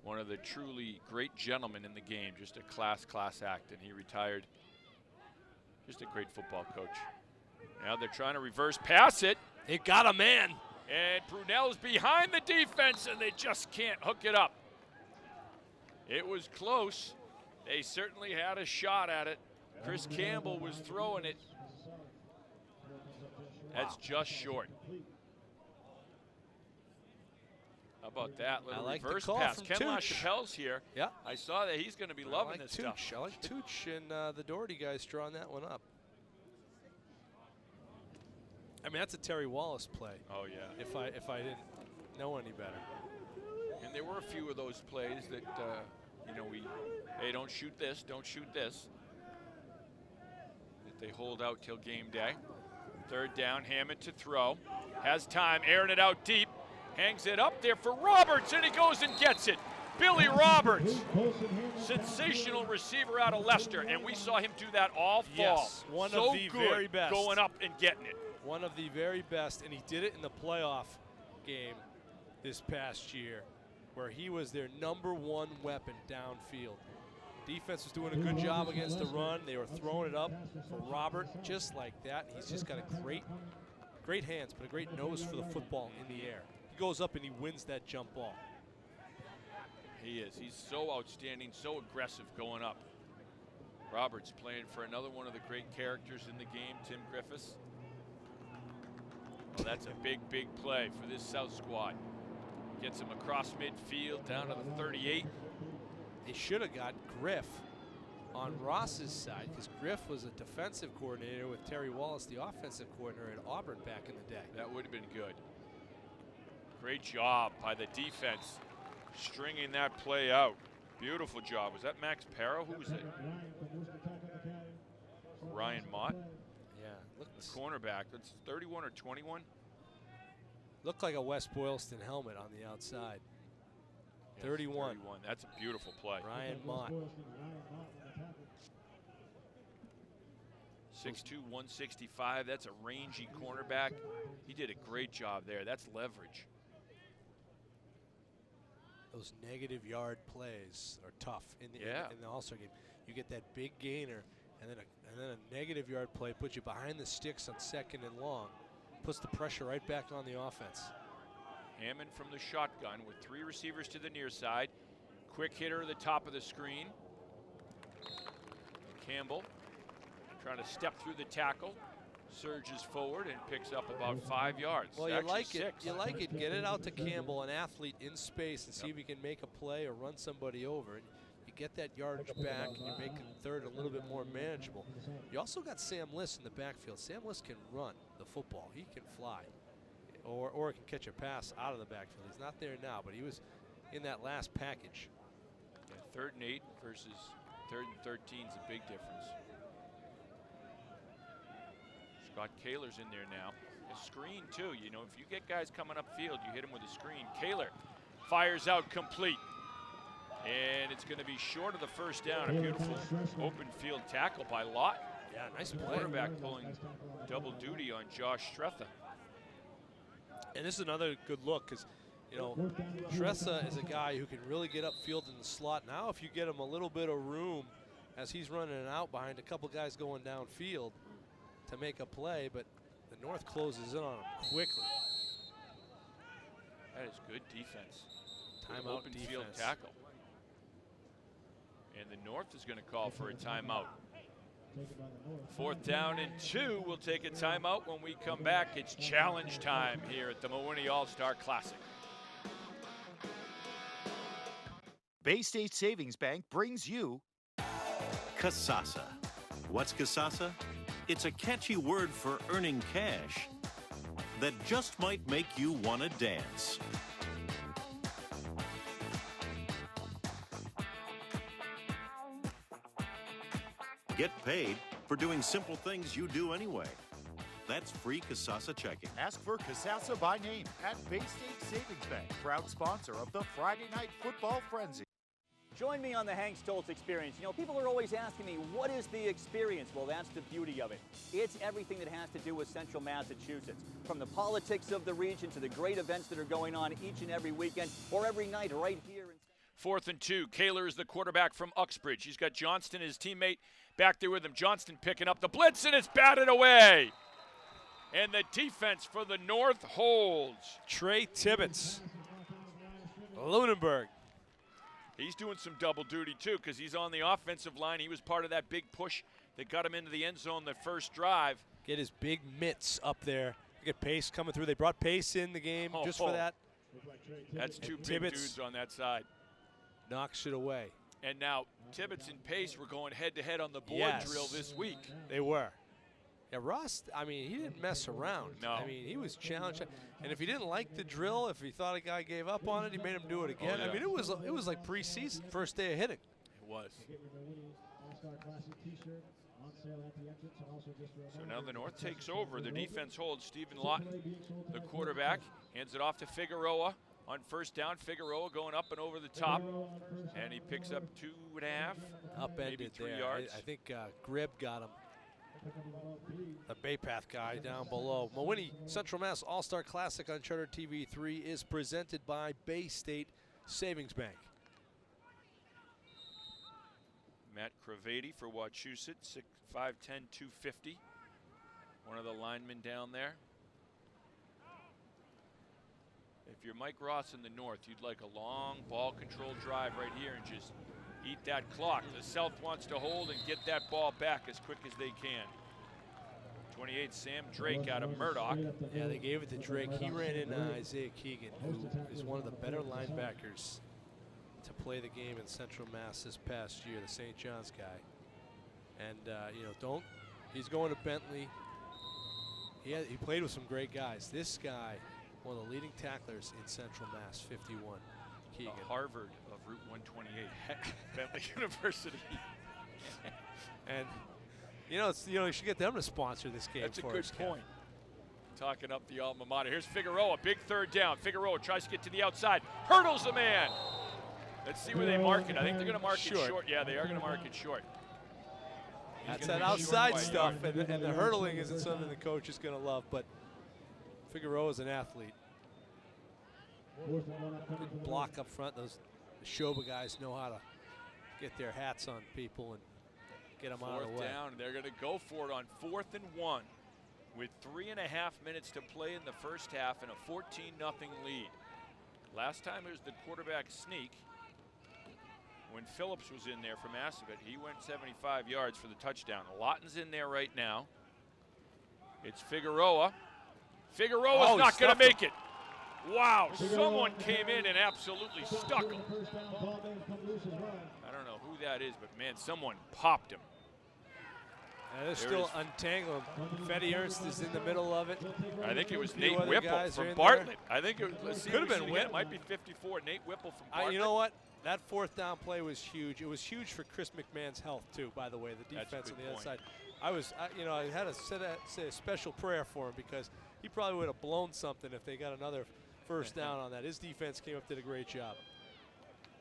one of the truly great gentlemen in the game, just a class act, and he retired. Just a great football coach. Now they're trying to reverse pass it. It got a man. And Brunel's behind the defense, and they just can't hook it up. It was close. They certainly had a shot at it. Chris Campbell was throwing it. That's just short. How about that little reverse pass? Ken LaChapelle's here. Yeah. I saw that. He's going to be loving this stuff. I like Tooch, and the Doherty guys drawing that one up. I mean, that's a Terry Wallace play. Oh, yeah. If I didn't know any better. And there were a few of those plays that, hey, don't shoot this, don't shoot this. That they hold out till game day. 3rd down, Hammond to throw. Has time, airing it out deep. Hangs it up there for Roberts, and he goes and gets it. Billy Roberts, sensational receiver out of Leicester, and we saw him do that all fall. Yes, one of the very best. Going up and getting it. One of the very best, and he did it in the playoff game this past year, where he was their #1 weapon downfield. Defense was doing a good job against the run. They were throwing it up for Robert just like that. He's just got a great hands, but a great nose for the football in the air. He goes up and he wins that jump ball. He is. He's so outstanding, so aggressive going up. Roberts playing for another one of the great characters in the game, Tim Griffiths. Well, that's a big play for this South squad. Gets him across midfield down to the 38. They should have got Griff on Ross's side, because Griff was a defensive coordinator with Terry Wallace, the offensive coordinator at Auburn back in the day. That would have been good. Great job by the defense, stringing that play out. Beautiful job. Was that Max Parra? Who was it? Ryan Mott? Yeah. The cornerback. That's 31 or 21? Looked like a West Boylston helmet on the outside. Yes, 31. That's a beautiful play. Ryan Mott. 6'2", 165. That's a rangy cornerback. He did a great job there. That's leverage. Those negative yard plays are tough in the All-Star game. You get that big gainer, and then a negative yard play puts you behind the sticks on 2nd and long. Puts the pressure right back on the offense. Hammond from the shotgun with 3 receivers to the near side. Quick hitter at the top of the screen. Campbell trying to step through the tackle. Surges forward and picks up about 5 yards. Well, actually you like 6. it. You like it. Get it out to Campbell, an athlete in space, and see if he can make a play or run somebody over. And you get that yardage back, and you're making 3rd a little bit more manageable. You also got Sam Liss in the backfield. Sam Liss can run the football. He can fly, or can catch a pass out of the backfield. He's not there now, but he was in that last package. Yeah, 3rd and 8 versus 3rd and 13 is a big difference. Scott Kaler's in there now. A screen, too. You know, if you get guys coming upfield, you hit them with a screen. Kaler fires out complete. And it's going to be short of the 1st down. A beautiful open field tackle by Lott. Yeah, nice play. Quarterback pulling double duty on Josh Stretha. And this is another good look, because, you know, Stretha is a guy who can really get upfield in the slot. Now if you get him a little bit of room as he's running it out behind a couple guys going downfield to make a play, but the North closes in on him quickly. That is good defense. Timeout open field defense. tackle. And the North is going to call for a timeout. 4th down and 2. We'll take a timeout. When we come back, it's challenge time here at the Mewhiney All-Star Classic. Bay State Savings Bank brings you Kasasa. What's Kasasa? It's a catchy word for earning cash that just might make you want to dance. Get paid for doing simple things you do anyway. That's free Kasasa checking. Ask for Kasasa by name at Bay State Savings Bank, proud sponsor of the Friday Night Football Frenzy. Join me on the Hank Stoltz Experience. You know, people are always asking me, what is the experience? Well, that's the beauty of it. It's everything that has to do with Central Massachusetts, from the politics of the region to the great events that are going on each and every weekend or every night right here. 4th and 2. Kaler is the quarterback from Uxbridge. He's got Johnston, his teammate, back there with him. Johnston picking up the blitz, and it's batted away. And the defense for the North holds. Trey Tibbetts, Lunenburg. He's doing some double duty, too, because he's on the offensive line. He was part of that big push that got him into the end zone the first drive. Get his big mitts up there. Look at Pace coming through. They brought Pace in the game just for that. That's two big Tibbetts dudes on that side. knocks it away. And now Tibbetts and Pace were going head-to-head on the board drill this week. They were. Yeah, Ross, I mean, he didn't mess around. No. I mean, he was challenged. And if he didn't like the drill, if he thought a guy gave up on it, he made him do it again. Oh, yeah. I mean, it was like preseason, first day of hitting. It was. So now the North takes over. The defense holds. Stephen Lawton, the quarterback, hands it off to Figueroa. On first down, Figueroa going up and over the top. And he picks up 2.5. Upended maybe 3 there. yards. I think Gribb got him. The Bay Path guy down below. Mewhiney Central Mass All-Star Classic on Charter TV 3 is presented by Bay State Savings Bank. Matt Cravati for Wachusett, 6'5", 250. One of the linemen down there. If you're Mike Ross in the North, you'd like a long ball control drive right here and just eat that clock. The South wants to hold and get that ball back as quick as they can. 28, Sam Drake out of Murdoch. Yeah, they gave it to Drake. He ran into Isaiah Keegan, who is one of the better linebackers to play the game in Central Mass this past year, the St. John's guy. And, you know, he's going to Bentley. He played with some great guys. This guy, one of the leading tacklers in Central Mass, 51, Keegan. The Harvard of Route 128, Bentley University. And, you should get them to sponsor this game. That's a for good us, Ken. point. Talking up the alma mater. Here's Figueroa, big third down. Figueroa tries to get to the outside, hurdles the man. Let's see where they mark it. I think they're going to mark it short. Yeah, they are going to mark it short. That's that outside stuff, and the hurdling isn't something the coach is going to love, but Figueroa is an athlete. Good block up front. Those Neshoba guys know how to get their hats on people and get them out of the way. 4th down, they're going to go for it on 4th and 1 with 3.5 minutes to play in the first half and a 14-0 lead. Last time it was the quarterback sneak. When Phillips was in there for Massabit, he went 75 yards for the touchdown. Lawton's in there right now. It's Figueroa. Figueroa's not going to make it. Wow, someone came in and absolutely stuck him. I don't know who that is, but man, someone popped him. And they're still untangling him. Fetty Ernst is in the middle of it. I think it was Nate Whipple from Bartlett. I think it was. Could have been Whipple. It might be 54. Nate Whipple from Bartlett. You know what? That 4th down play was huge. It was huge for Chris McMahon's health too. By the way, the defense on the other side. I had to say a special prayer for him because he probably would have blown something if they got another first down on that. His defense came up, did a great job.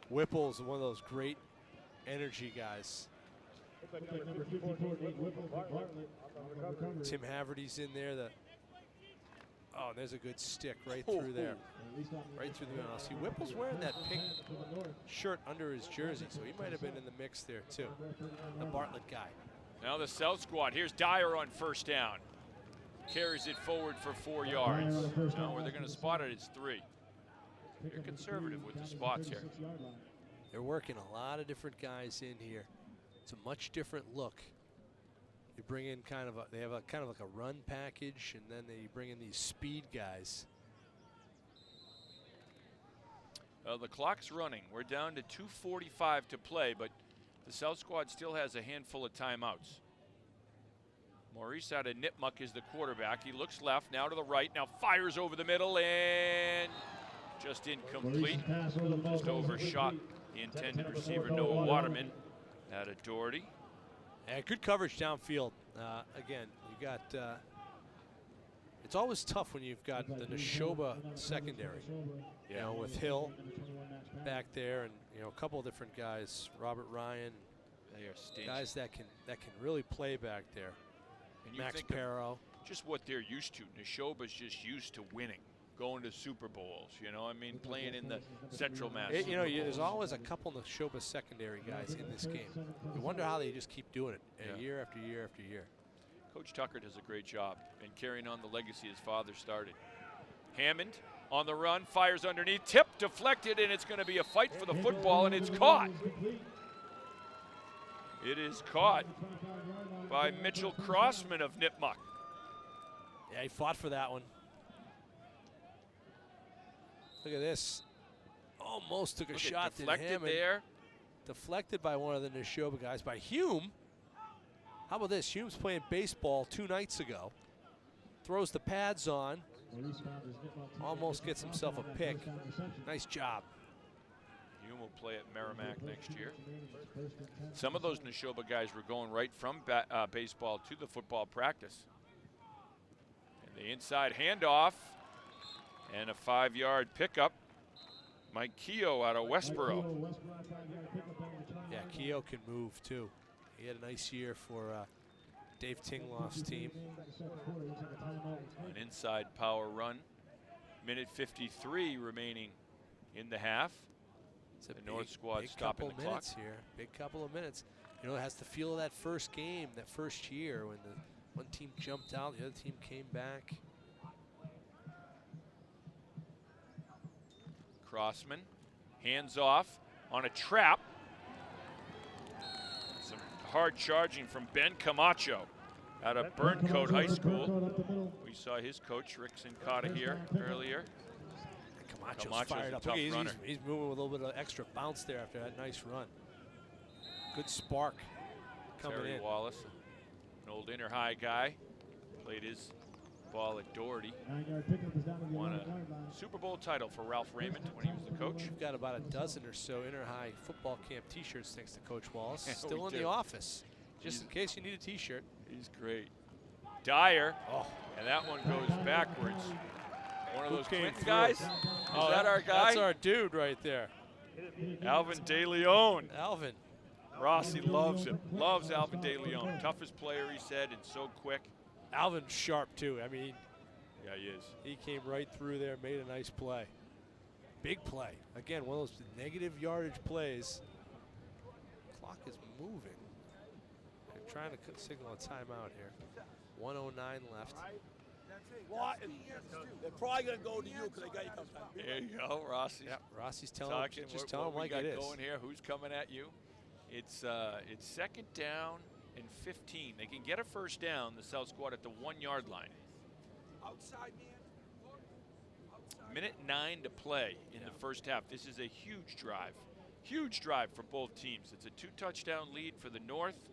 Whipple's one of those great energy guys. Tim Haverty's in there. Oh, there's a good stick right through there. Right through the middle. See, Whipple's wearing that pink shirt under his jersey, so he might have been in the mix there too. The Bartlett guy. Now the South squad. Here's Dyer on first down. Carries it forward for 4 yards. Now where they're going to spot it, it's 3. They're conservative with the spots here. They're working a lot of different guys in here. It's a much different look. You bring in they have a kind of like a run package, and then they bring in these speed guys. The clock's running. We're down to 2:45 to play, but the South squad still has a handful of timeouts. Maurice out of Nipmuc is the quarterback. He looks left, now to the right, now fires over the middle, and just incomplete. Just overshot the intended receiver, Noah Waterman, out of Doherty. And good coverage downfield. Again, you got, it's always tough when you've got the Neshoba secondary. You know, with Hill back there, and a couple of different guys, Robert Ryan, they are stingy. Guys that can really play back there. And you Max think Perro. Just what they're used to. Neshoba's just used to winning, going to Super Bowls. Playing in the Central Mass. There's always a couple of Neshoba secondary guys in this game. You wonder how they just keep doing it year after year after year. Coach Tucker does a great job in carrying on the legacy his father started. Hammond on the run, fires underneath, tip deflected, and it's going to be a fight for the football, and it's caught. It is caught by Mitchell Crossman of Nipmuc. Yeah, he fought for that one. Look at this. Almost took a shot. Deflected there. Deflected by one of the Neshoba guys, by Hume. How about this? Hume's playing baseball 2 nights ago. Throws the pads on. Almost gets himself a pick. Nice job. Hume will play at Merrimack next year. Some of those Neshoba guys were going right from baseball to the football practice. And the inside handoff and a 5-yard pickup. Mike Keogh out of Westboro. Yeah, Keogh can move too. He had a nice year for Dave Tingloff's team. An inside power run. Minute 53 remaining in the half. The North squad stopping the clock here. Big couple of minutes. It has the feel of that first game, that first year when the one team jumped out, the other team came back. Crossman, hands off on a trap. Some hard charging from Ben Camacho out of Burncoat High School. We saw his coach, Rick Sincata, here earlier. Camacho's fired up. He's moving with a little bit of extra bounce there after that nice run. Good spark coming in. Terry Wallace, an old inner high guy, played his ball at Doherty. Won a Super Bowl title for Ralph Raymond when he was the coach. We've got about a dozen or so inner high football camp t-shirts thanks to Coach Wallace. Yeah, Still in the office, just in case you need a t-shirt. He's great. Dyer, and that one goes backwards. One of those Clinton guys. Is that our guy? That's our dude right there. Alvin De Leon. Alvin. Rossi loves him. Loves Alvin De Leon. Toughest player, he said, and so quick. Alvin's sharp too. I mean, yeah, he is. He came right through there, made a nice play. Big play. Again, one of those negative yardage plays. Clock is moving. They're trying to signal a timeout here. 1:09 left. They're probably going to go to you because they got you coming. There you go, Rossi. Yeah, Rossi's telling him, just tell him like it is. Going here, who's coming at you? It's second down and 15. They can get a first down, the South squad, at the 1-yard line. Outside, man. Minute 9 to play in the first half. This is a huge drive. Huge drive for both teams. It's a 2-touchdown lead for the North.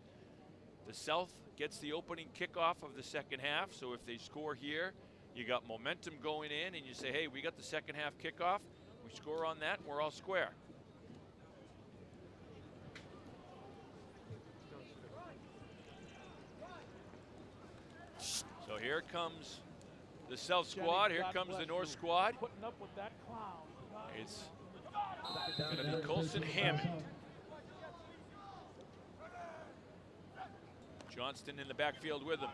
The South gets the opening kickoff of the second half, so if they score here, you got momentum going in, and you say, hey, we got the second half kickoff. We score on that, and we're all square. So here comes the South squad. Here comes the North squad. Putting up with that clown. It's going to be Colson Hammond. Johnston in the backfield with him.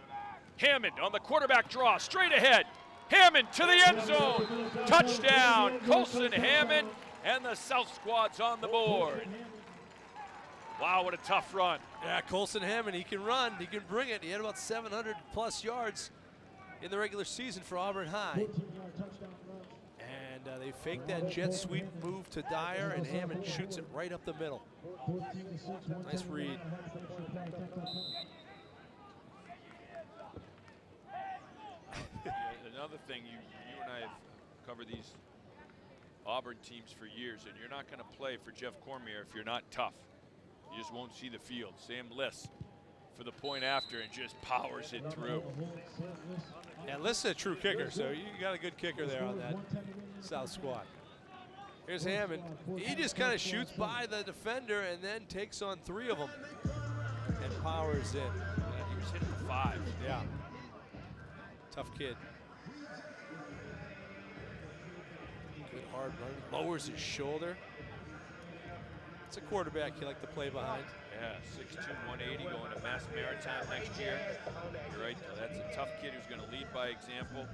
Hammond on the quarterback draw, straight ahead. Hammond to the end zone. Touchdown, Colson Hammond, and the South squad's on the board. Wow, what a tough run. Yeah, Colson Hammond, he can run, he can bring it. He had about 700 plus yards in the regular season for Auburn High. And Yeah, they fake that jet sweep move to Dyer, and Hammond shoots it right up the middle. Nice read. Another thing, you and I have covered these Auburn teams for years, and you're not going to play for Jeff Cormier if you're not tough. You just won't see the field. Sam Liss for the point after and just powers it through. Yeah, Liss is a true kicker, so you got a good kicker there on that South squad. Here's Hammond. He just kind of shoots by the defender and then takes on 3 of them and powers in. Yeah, he was hitting the 5. Yeah. Tough kid. Good hard run. Lowers his shoulder. It's a quarterback you like to play behind. Yeah, 6'2", 180, going to Mass Maritime next year. You're right, that's a tough kid who's going to lead by example.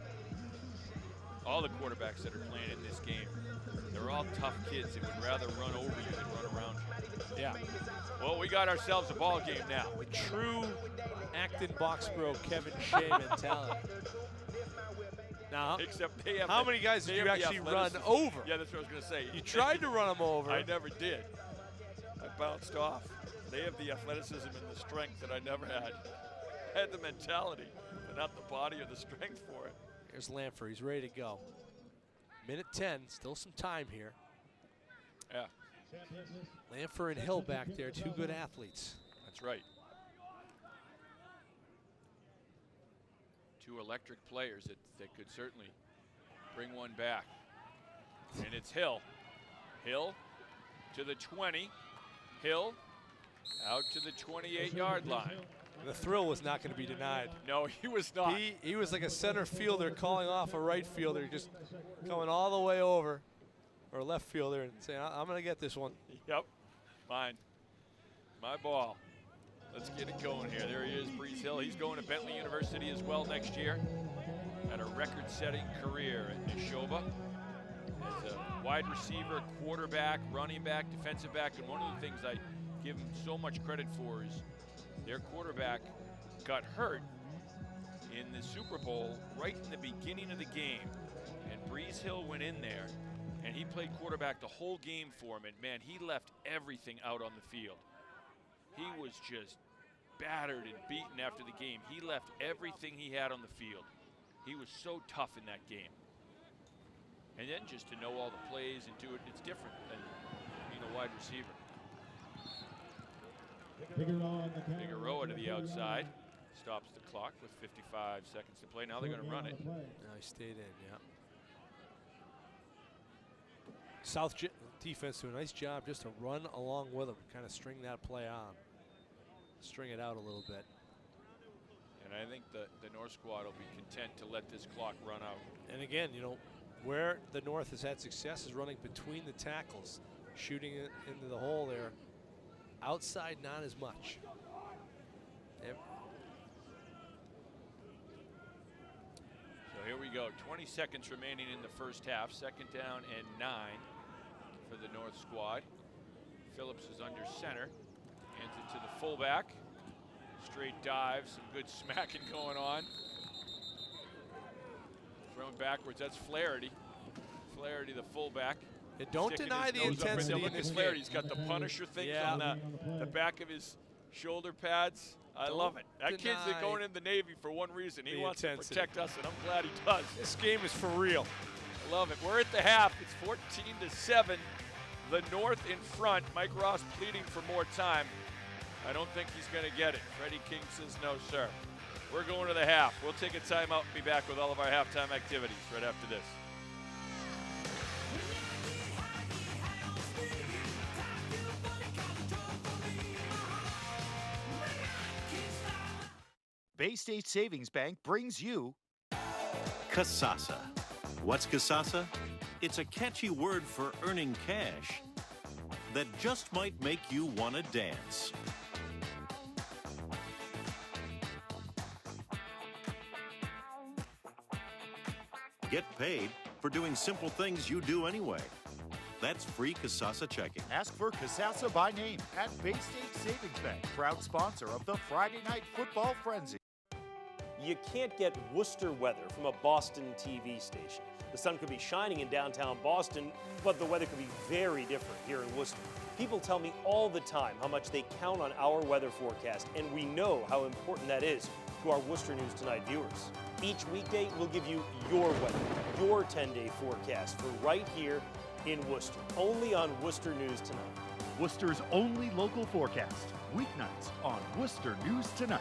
All the quarterbacks that are playing in this game, they're all tough kids that would rather run over you than run around you. Yeah. Well, we got ourselves a ball game now. The true Acton Boxborough Kevin Shea mentality. Now, except they have how many guys did you actually run over? Yeah, that's what I was going to say. You tried to run them over. I never did. I bounced off. They have the athleticism and the strength that I never had. I had the mentality, but not the body or the strength for it. Here's Lanford. He's ready to go. Minute 10. Still some time here. Yeah. Lanford and Hill back there. 2 good athletes. That's right. 2 electric players that could certainly bring one back. And it's Hill. Hill to the 20. Hill out to the 28-yard line. The thrill was not going to be denied. No, he was not. He was like a center fielder calling off a right fielder, just coming all the way over, or a left fielder, and saying, I'm going to get this one. Yep, mine. My ball. Let's get it going here. There he is, Breeze Hill. He's going to Bentley University as well next year. Had a record-setting career at Neshoba as a wide receiver, quarterback, running back, defensive back, and one of the things I give him so much credit for is their quarterback got hurt in the Super Bowl right in the beginning of the game, and Breeze Hill went in there, and he played quarterback the whole game for him, and man, he left everything out on the field. He was just battered and beaten after the game. He left everything he had on the field. He was so tough in that game. And then just to know all the plays and do it, it's different than being a wide receiver. Figueroa to the outside. Stops the clock with 55 seconds to play. Now they're going to run it. No, he stayed in, yeah. South defense do a nice job just to run along with him, kind of string that play on. String it out a little bit. And I think the North squad will be content to let this clock run out. And again, you know, where the North has had success is running between the tackles, shooting it into the hole there. Outside, not as much. Yep. So here we go. 20 seconds remaining in the first half. 2nd down and 9 for the North squad. Phillips is under center. Hands it to the fullback. Straight dive. Some good smacking going on. Throwing backwards. That's Flaherty. Flaherty, the fullback. Yeah, don't deny the intensity in this game. He's got the Punisher things on the back of his shoulder pads. I love it. That kid's going in the Navy for one reason. He wants to protect us, and I'm glad he does. This game is for real. I love it. We're at the half. It's 14-7. The North in front. Mike Ross pleading for more time. I don't think he's going to get it. Freddie King says no, sir. We're going to the half. We'll take a timeout and be back with all of our halftime activities right after this. Bay State Savings Bank brings you Kasasa. What's Kasasa? It's a catchy word for earning cash that just might make you want to dance. Get paid for doing simple things you do anyway. That's free Kasasa checking. Ask for Kasasa by name at Bay State Savings Bank, proud sponsor of the Friday Night Football Frenzy. You can't get Worcester weather from a Boston TV station. The sun could be shining in downtown Boston, but the weather could be very different here in Worcester. People tell me all the time how much they count on our weather forecast, and we know how important that is to our Worcester News Tonight viewers. Each weekday, we'll give you your weather, your 10-day forecast for right here in Worcester, only on Worcester News Tonight. Worcester's only local forecast, weeknights on Worcester News Tonight.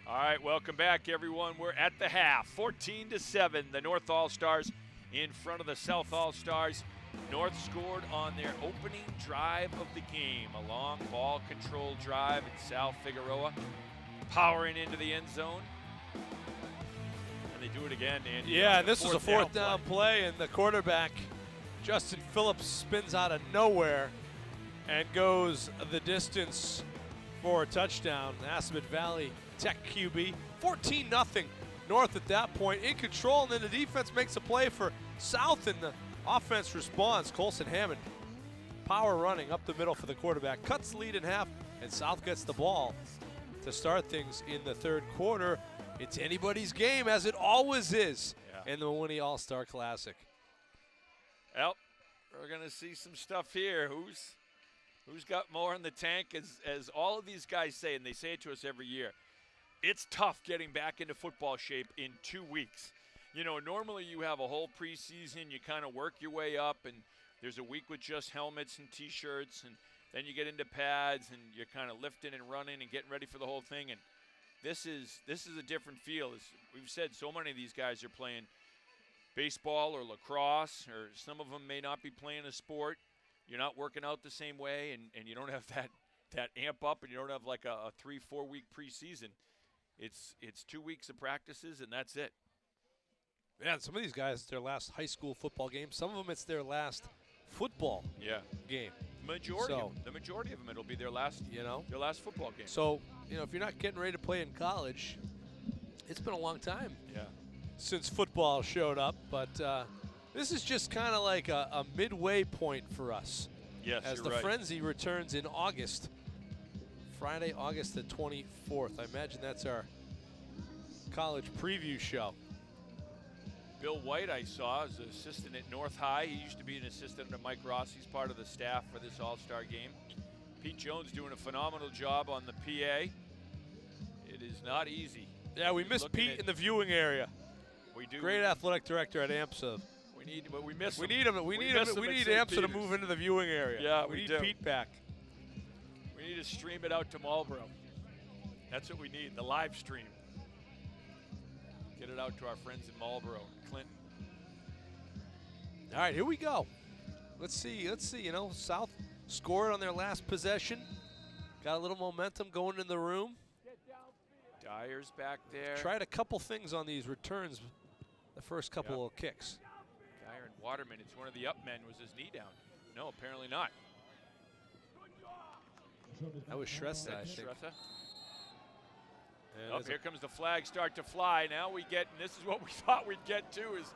All right, welcome back, everyone. We're at the half, 14-7. The North All-Stars in front of the South All-Stars. North scored on their opening drive of the game, a long ball control drive, and Sal Figueroa powering into the end zone. And they do it again, Andy. Yeah, and this was a fourth down play, and the quarterback, Justin Phillips, spins out of nowhere and goes the distance for a touchdown. Assabet Valley Tech QB, 14-0 North at that point, in control, and then the defense makes a play for South, and the offense responds. Colson Hammond, power running up the middle for the quarterback, cuts the lead in half, and South gets the ball to start things in the third quarter. It's anybody's game, as it always is in the Mewhiney All-Star Classic. Well, we're going to see some stuff here. Who's got more in the tank? As all of these guys say, and they say it to us every year, it's tough getting back into football shape in 2 weeks. You know, normally you have a whole preseason, you kind of work your way up, and there's a week with just helmets and T-shirts, and then you get into pads, and you're kind of lifting and running and getting ready for the whole thing. And this is a different feel. As we've said, so many of these guys are playing baseball or lacrosse, or some of them may not be playing a sport. You're not working out the same way, and you don't have that amp up, and you don't have like a 3-4 week preseason. It's 2 weeks of practices, and that's it. Yeah, and some of these guys, it's their last high school football game. Some of them, it's their last football game. The majority of them, it'll be their last, their last football game. So, if you're not getting ready to play in college, it's been a long time since football showed up. But this is just kind of like a midway point for us. Yes, as the frenzy returns in August. Friday, August the 24th. I imagine that's our college preview show. Bill White, I saw, is an assistant at North High. He used to be an assistant under Mike Ross. He's part of the staff for this All-Star game. Pete Jones doing a phenomenal job on the PA. It is not easy. Yeah, we miss Pete in the viewing area. We do. Great athletic director at AMSA. We miss him. We need him. We need AMSA to move into the viewing area. Yeah, we need Pete back. We need to stream it out to Marlboro. That's what we need, the live stream. Get it out to our friends in Marlboro, Clinton. All right, here we go. Let's see. South scored on their last possession. Got a little momentum going in the room. Dyer's back there. Tried a couple things on these returns, the first couple of kicks. Dyer and Waterman, it's one of the up men. Was his knee down? No, apparently not. That was Shrestha, I think. Oh, here comes the flag start to fly. Now we get, and this is what we thought we'd get to, is,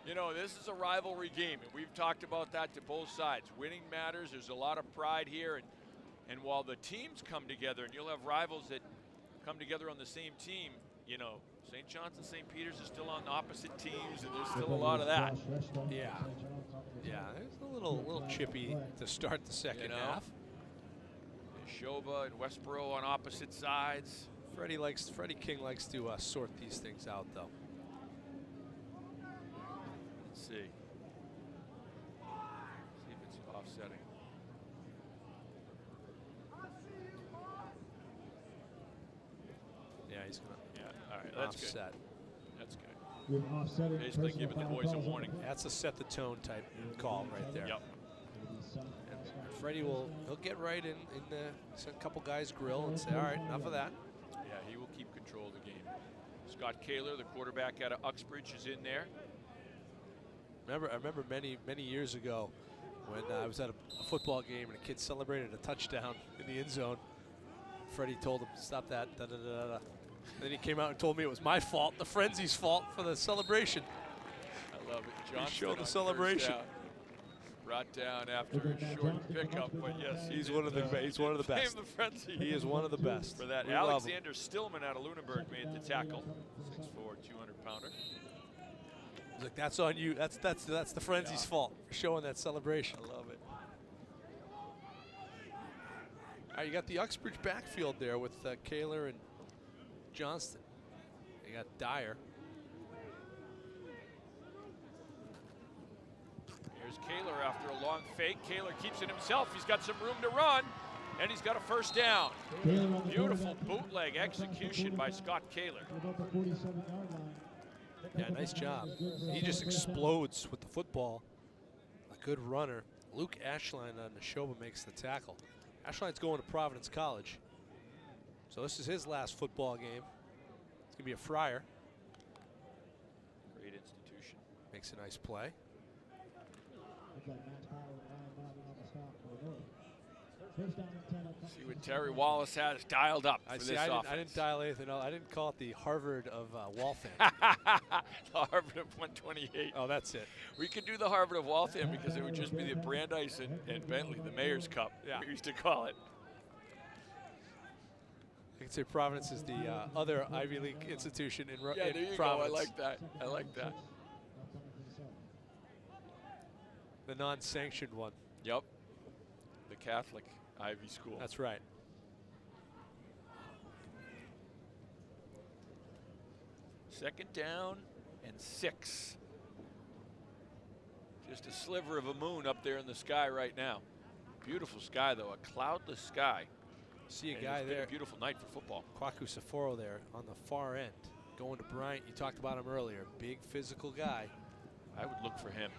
this is a rivalry game, and we've talked about that to both sides. Winning matters. There's a lot of pride here, and while the teams come together, and you'll have rivals that come together on the same team, St. John's and St. Peter's are still on opposite teams, and there's still a lot of that. Yeah, it's a little chippy to start the second half. Neshoba and Westboro on opposite sides. Freddie King likes to sort these things out, though. Let's see. See if it's offsetting. Yeah, he's gonna. Yeah, all right, that's offset. Good. That's good. Basically giving the boys a warning. That's a set the tone type call right there. Yep. And Freddie he'll get right in a couple guys grill and say, all right, enough of that. Yeah, he will keep control of the game. Scott Kaler, the quarterback out of Uxbridge, is in there. I remember many years ago when I was at a football game and a kid celebrated a touchdown in the end zone. Freddie told him, stop that, da-da-da-da. Then he came out and told me it was my fault, the frenzy's fault for the celebration. I love it. John showed the celebration. Brought down after a short pickup, but yes, he's one of the he's one of the best. The frenzy. He is one of the best. For that, Alexander Stillman out of Lunenburg made the tackle. 6'4", 200-pounder. He's like, that's on you. That's the frenzy's fault for showing that celebration. I love it. All right, you got the Uxbridge backfield there with Kaler and Johnston. You got Dyer. Here's Kaler after a long fake. Kaler keeps it himself. He's got some room to run, and he's got a first down. Beautiful bootleg execution by Scott Kaler. Yeah, nice job. He just explodes with the football. A good runner. Luke Ashline on Neshoba makes the tackle. Ashline's going to Providence College. So this is his last football game. It's going to be a Friar. Great institution. Makes a nice play. See what Terry Wallace has dialed up for this offense. I didn't dial anything else. I didn't call it the Harvard of Waltham. The Harvard of 128. Oh, that's it. We could do the Harvard of Waltham because it would just be the Brandeis and Bentley, the Mayor's Cup, we used to call it. You can say Providence is the other Ivy League institution in Providence. Yeah, there you Providence. go. I like that. I like that. The non-sanctioned one. Yep. The Catholic Ivy School. That's right. Second down and 6. Just a sliver of a moon up there in the sky right now. Beautiful sky, though. A cloudless sky. See a And guy it's been there. a beautiful night for football. Kwaku Saforo there on the far end. Going to Bryant. You talked about him earlier. Big physical guy. I would look for him.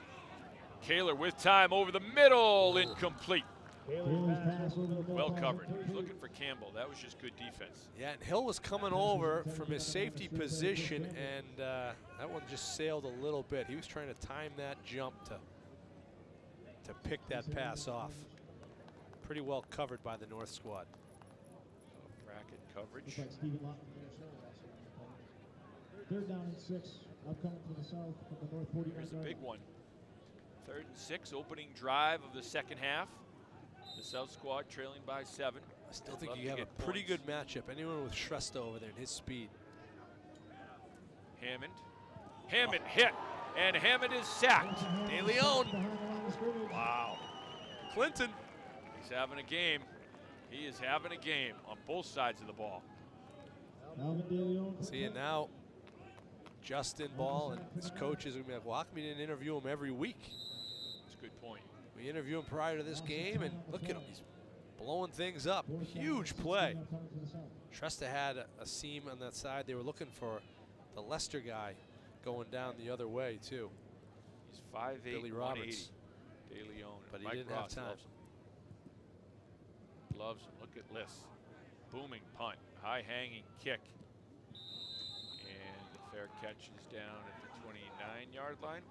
Kaler with time over the middle. Incomplete. Well covered. He was looking for Campbell. That was just good defense. Yeah, and Hill was coming over from his safety position, and that one just sailed a little bit. He was trying to time that jump to pick that pass off. Pretty well covered by the North squad. Bracket coverage. Third down and 6. Upcoming to the south of the north 40. Here's a big one. 3rd and 6, opening drive of the second half. The South squad trailing by 7. I still think you have a pretty good matchup. Anyone with Shrestha over there and his speed. Hammond. Hammond hit, and Hammond is sacked. De Leon. Wow. Clinton. He's having a game. He is having a game on both sides of the ball. See, and now Justin Ball and his coaches are going to be like, well, how come we didn't interview him every week? That's a good point. We interview him prior to this game, and look at him. He's blowing things up. Huge play. Shrestha had a seam on that side. They were looking for the Lester guy going down the other way, too. He's 5'8", Billy 180. Roberts. De Leon. But he Mike didn't Ross have time. Loves him. Look at Liss. Booming punt. High hanging kick. And the fair catch is down at the 29-yard line.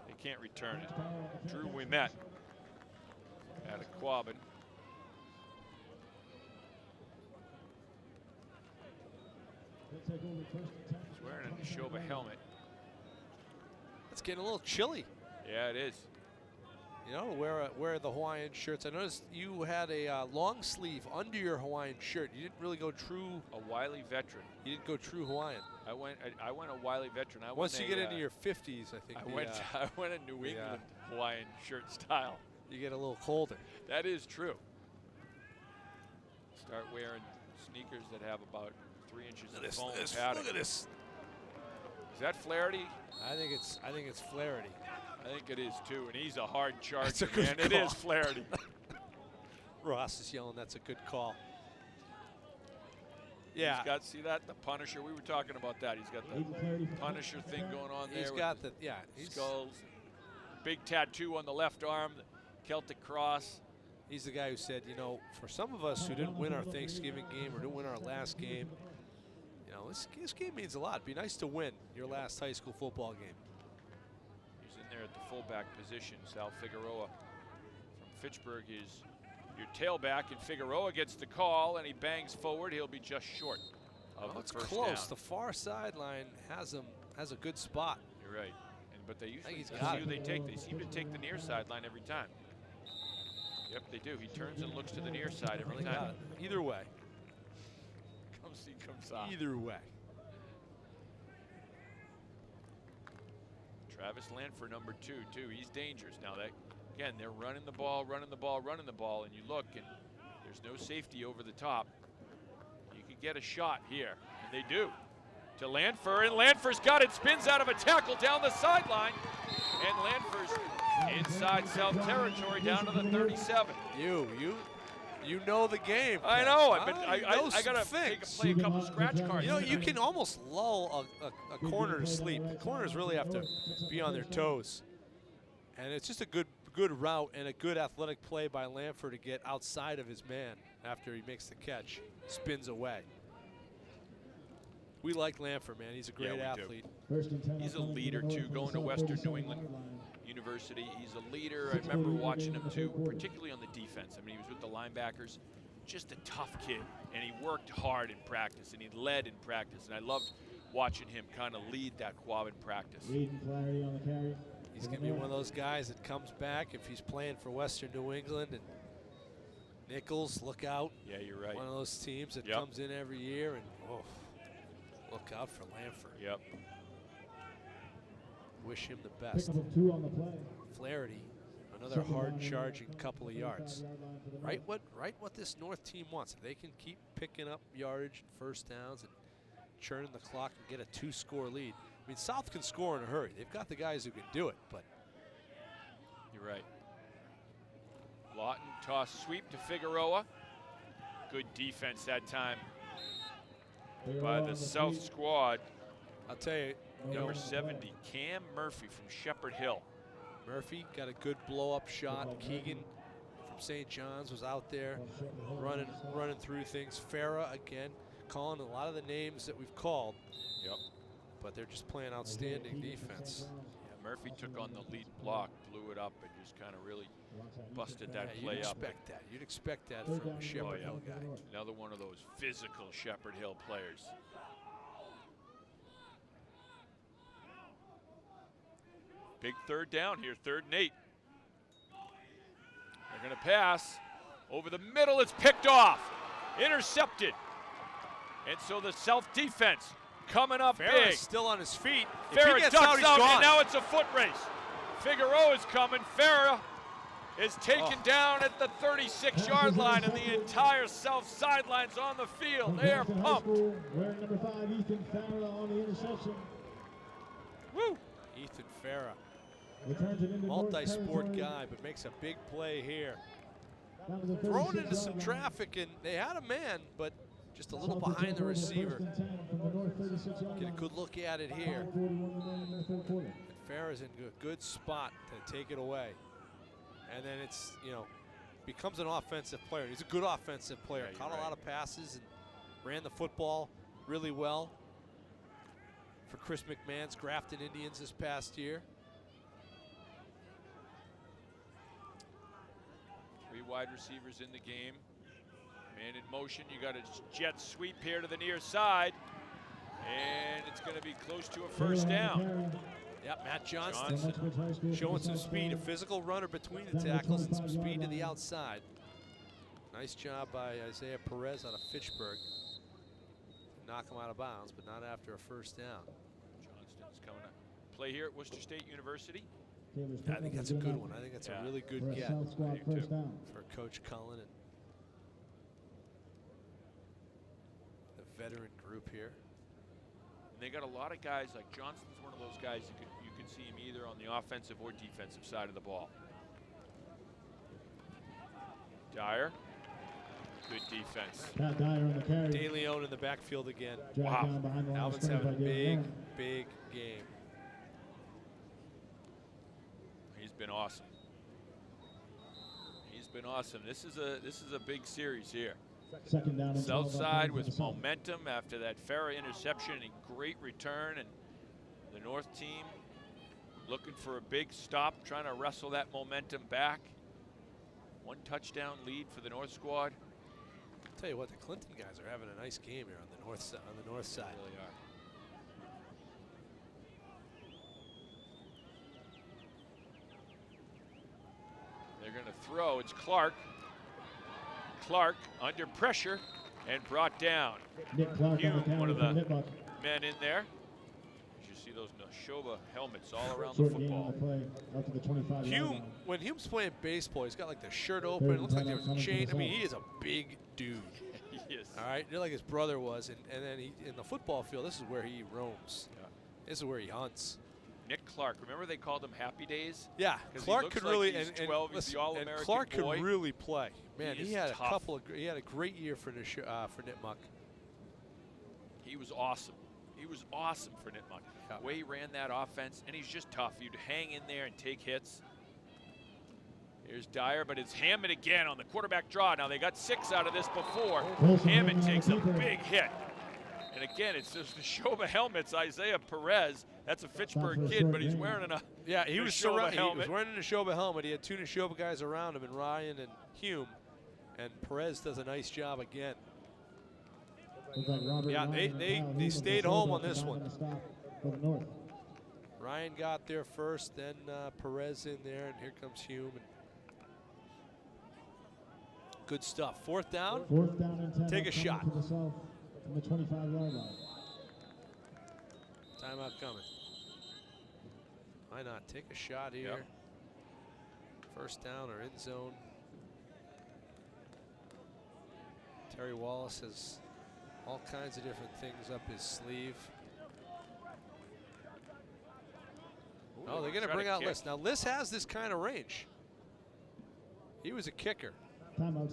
They can't return it. Drew Ouimet at a Quabbin. He's wearing a Neshoba helmet. It's getting a little chilly. Yeah, it is. You know, wear the Hawaiian shirts. I noticed you had a long sleeve under your Hawaiian shirt. You didn't really go true. A wily veteran. You didn't go true Hawaiian. I went a wily veteran. Once you get into your 50s, I think. I went a New England Hawaiian shirt style. You get a little colder. That is true. Start wearing sneakers that have about 3 inches of foam padding. Look at this. Is that Flaherty? I think it's Flaherty. I think it is too, and he's a hard charger. That's a good man. call. It is Flaherty. Ross is yelling. That's a good call. Yeah. He's got, see that? The Punisher. We were talking about that. He's got the Punisher thing going on there. He's got the, skulls. Big tattoo on the left arm, the Celtic cross. He's the guy who said, you know, for some of us who didn't win our Thanksgiving game or didn't win our last game, you know, this game means a lot. It'd be nice to win your last high school football game. He's in there at the fullback position. Sal Figueroa from Fitchburg is your tailback, and Figueroa gets the call, and he bangs forward. He'll be just short of the It's first close. down. The far sideline has a good spot. You're right. And but they usually he's see got who it. they take. They seem to take the near sideline every time. Yep, they do. He turns and looks to the near side every Got time. it. Either way. Come see, come saw. Either way. Travis Lanford, number 2, too. He's dangerous. Now, again, they're running the ball, running the ball, running the ball, and you look, and there's no safety over the top. You could get a shot here, and they do. To Lanford, and Lanford's got it, spins out of a tackle down the sideline, and Lanford's inside South territory down to the 37. You know the game. I Ken. know. I I got to play a couple scratch cards. You know, you can almost lull a corner to sleep. The corners really have to be on their toes. And it's just a good route and a good athletic play by Lanford to get outside of his man after he makes the catch, spins away. We like Lanford, man. He's a great athlete. He's a leader, too, going to Western New England University. He's a leader. I remember watching him, too, particularly on the defense. I mean, he was with the linebackers. Just a tough kid, and he worked hard in practice, and he led in practice. And I loved watching him kind of lead that quad in practice. He's going to be one of those guys that comes back if he's playing for Western New England. And Nichols, look out. Yeah, you're right. One of those teams that comes in every year, and look out for Lanford. Yep. Wish him the best. Flaherty, another hard-charging couple of yards. Right what this North team wants. If they can keep picking up yardage and first downs and churning the clock and get a 2-score lead. I mean, South can score in a hurry. They've got the guys who can do it, but. You're right. Lawton toss sweep to Figueroa. Good defense that time by the South squad. I'll tell you. Number 70, Cam Murphy from Shepherd Hill. Murphy got a good blow-up shot. Keegan from St. John's was out there running through things. Farah, again, calling a lot of the names that we've called. Yep. But they're just playing outstanding defense. Yeah, Murphy took on the lead block, blew it up, and just kind of really busted that play you'd up. You'd expect that from a Shepherd Hill guy. Another one of those physical Shepherd Hill players. Big third down here, 3rd and 8. They're going to pass. Over the middle, it's picked off. Intercepted. And so the South defense coming up big. Still on his feet. Farah ducks out, and now it's a foot race. Figueroa's coming. Farah is taken down at the 36-yard line, and the entire South sideline's on the field. They are pumped. Wearing number 5, Ethan Farah on the interception. Woo! Ethan Farah. Multi-sport guy, but makes a big play here. Thrown into some traffic, and they had a man, but just a little behind the receiver. Get a good look at it here. And Farah's in a good spot to take it away. And then it's, becomes an offensive player. He's a good offensive player. Yeah, Caught a lot of passes and ran the football really well for Chris McMahon's Grafton Indians this past year. 3 wide receivers in the game. Man in motion. You got a jet sweep here to the near side. And it's going to be close to a first down. Yep, Matt Johnston showing some speed. A physical runner between the tackles and some speed to the outside. Nice job by Isaiah Perez out of Fitchburg. Knock him out of bounds, but not after a first down. Johnston's coming to play here at Worcester State University. I think that's a good one. I think that's a really good get for Coach Cullen and the veteran group here. And they got a lot of guys, like Johnston's one of those guys you can see him either on the offensive or defensive side of the ball. Dyer, good defense. De Leon in the backfield again. Wow. Alvin's having a big game. He's been awesome. He's been awesome. This is a big series here. South side with momentum after that Farah interception and great return, and the North team looking for a big stop, trying to wrestle that momentum back. 1 touchdown lead for the North squad. I'll tell you what, the Clinton guys are having a nice game here on the north side. They really are. throw. It's Clark. Clark under pressure and brought down. Hume, one of the men in there. You see those Neshoba helmets all around the football. Hume, when Hume's playing baseball, he's got like the shirt open. It looks like there's a chain. I mean, he is a big dude. He is. All right, just like his brother was. And then in the football field, this is where he roams. Yeah. This is where he hunts. Nick Clark, remember they called him Happy Days? Yeah, Clark could really he's 12, he's the All-American Clark boy. could really play. Man, he had tough. a couple of he had a great year for Nipmuc. He was awesome. He was awesome for Nipmuc. Yeah. The way he ran that offense, and he's just tough. You'd hang in there and take hits. Here's Dyer, but it's Hammond again on the quarterback draw. Now they got 6 out of this before. Hammond takes a big hit. And again, it's just the Neshoba helmets. Isaiah Perez, that's a Fitchburg kid, but he's wearing a he was Neshoba helmet. He was wearing a Neshoba helmet. He had 2 Neshoba guys around him, and Ryan and Hume. And Perez does a nice job again. Yeah, they stayed home on this one. Ryan got there first, then Perez in there, and here comes Hume. Good stuff. 4th down. 4th down and 10. Take a shot. To the south from the 25-yard line. Timeout coming. Why not? Take a shot here. Yep. 1st down or end zone. Terry Wallace has all kinds of different things up his sleeve. Oh, they're going to bring out Liss. Now, Liss has this kind of range. He was a kicker.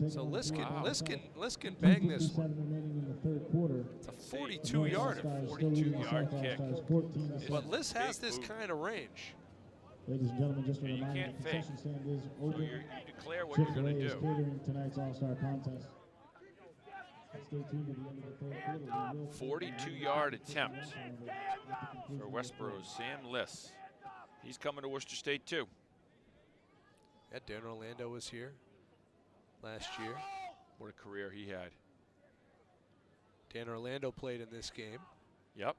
So Liss can bang this one. It's a 42-yarder. 42-yard kick. But Liss has this kind of range. Ladies and gentlemen, just a You reminder, can't the fake. concession stand is So open. you declare what you're going Chick-fil-A to is do. catering tonight's All-Star contest. Stay tuned to the end of the 3rd quarter. 42-yard attempt for Westboro's Sam Liss. He's coming to Worcester State too. Yeah, Dan Orlando was here last year. What a career he had. Dan Orlando played in this game. Yep.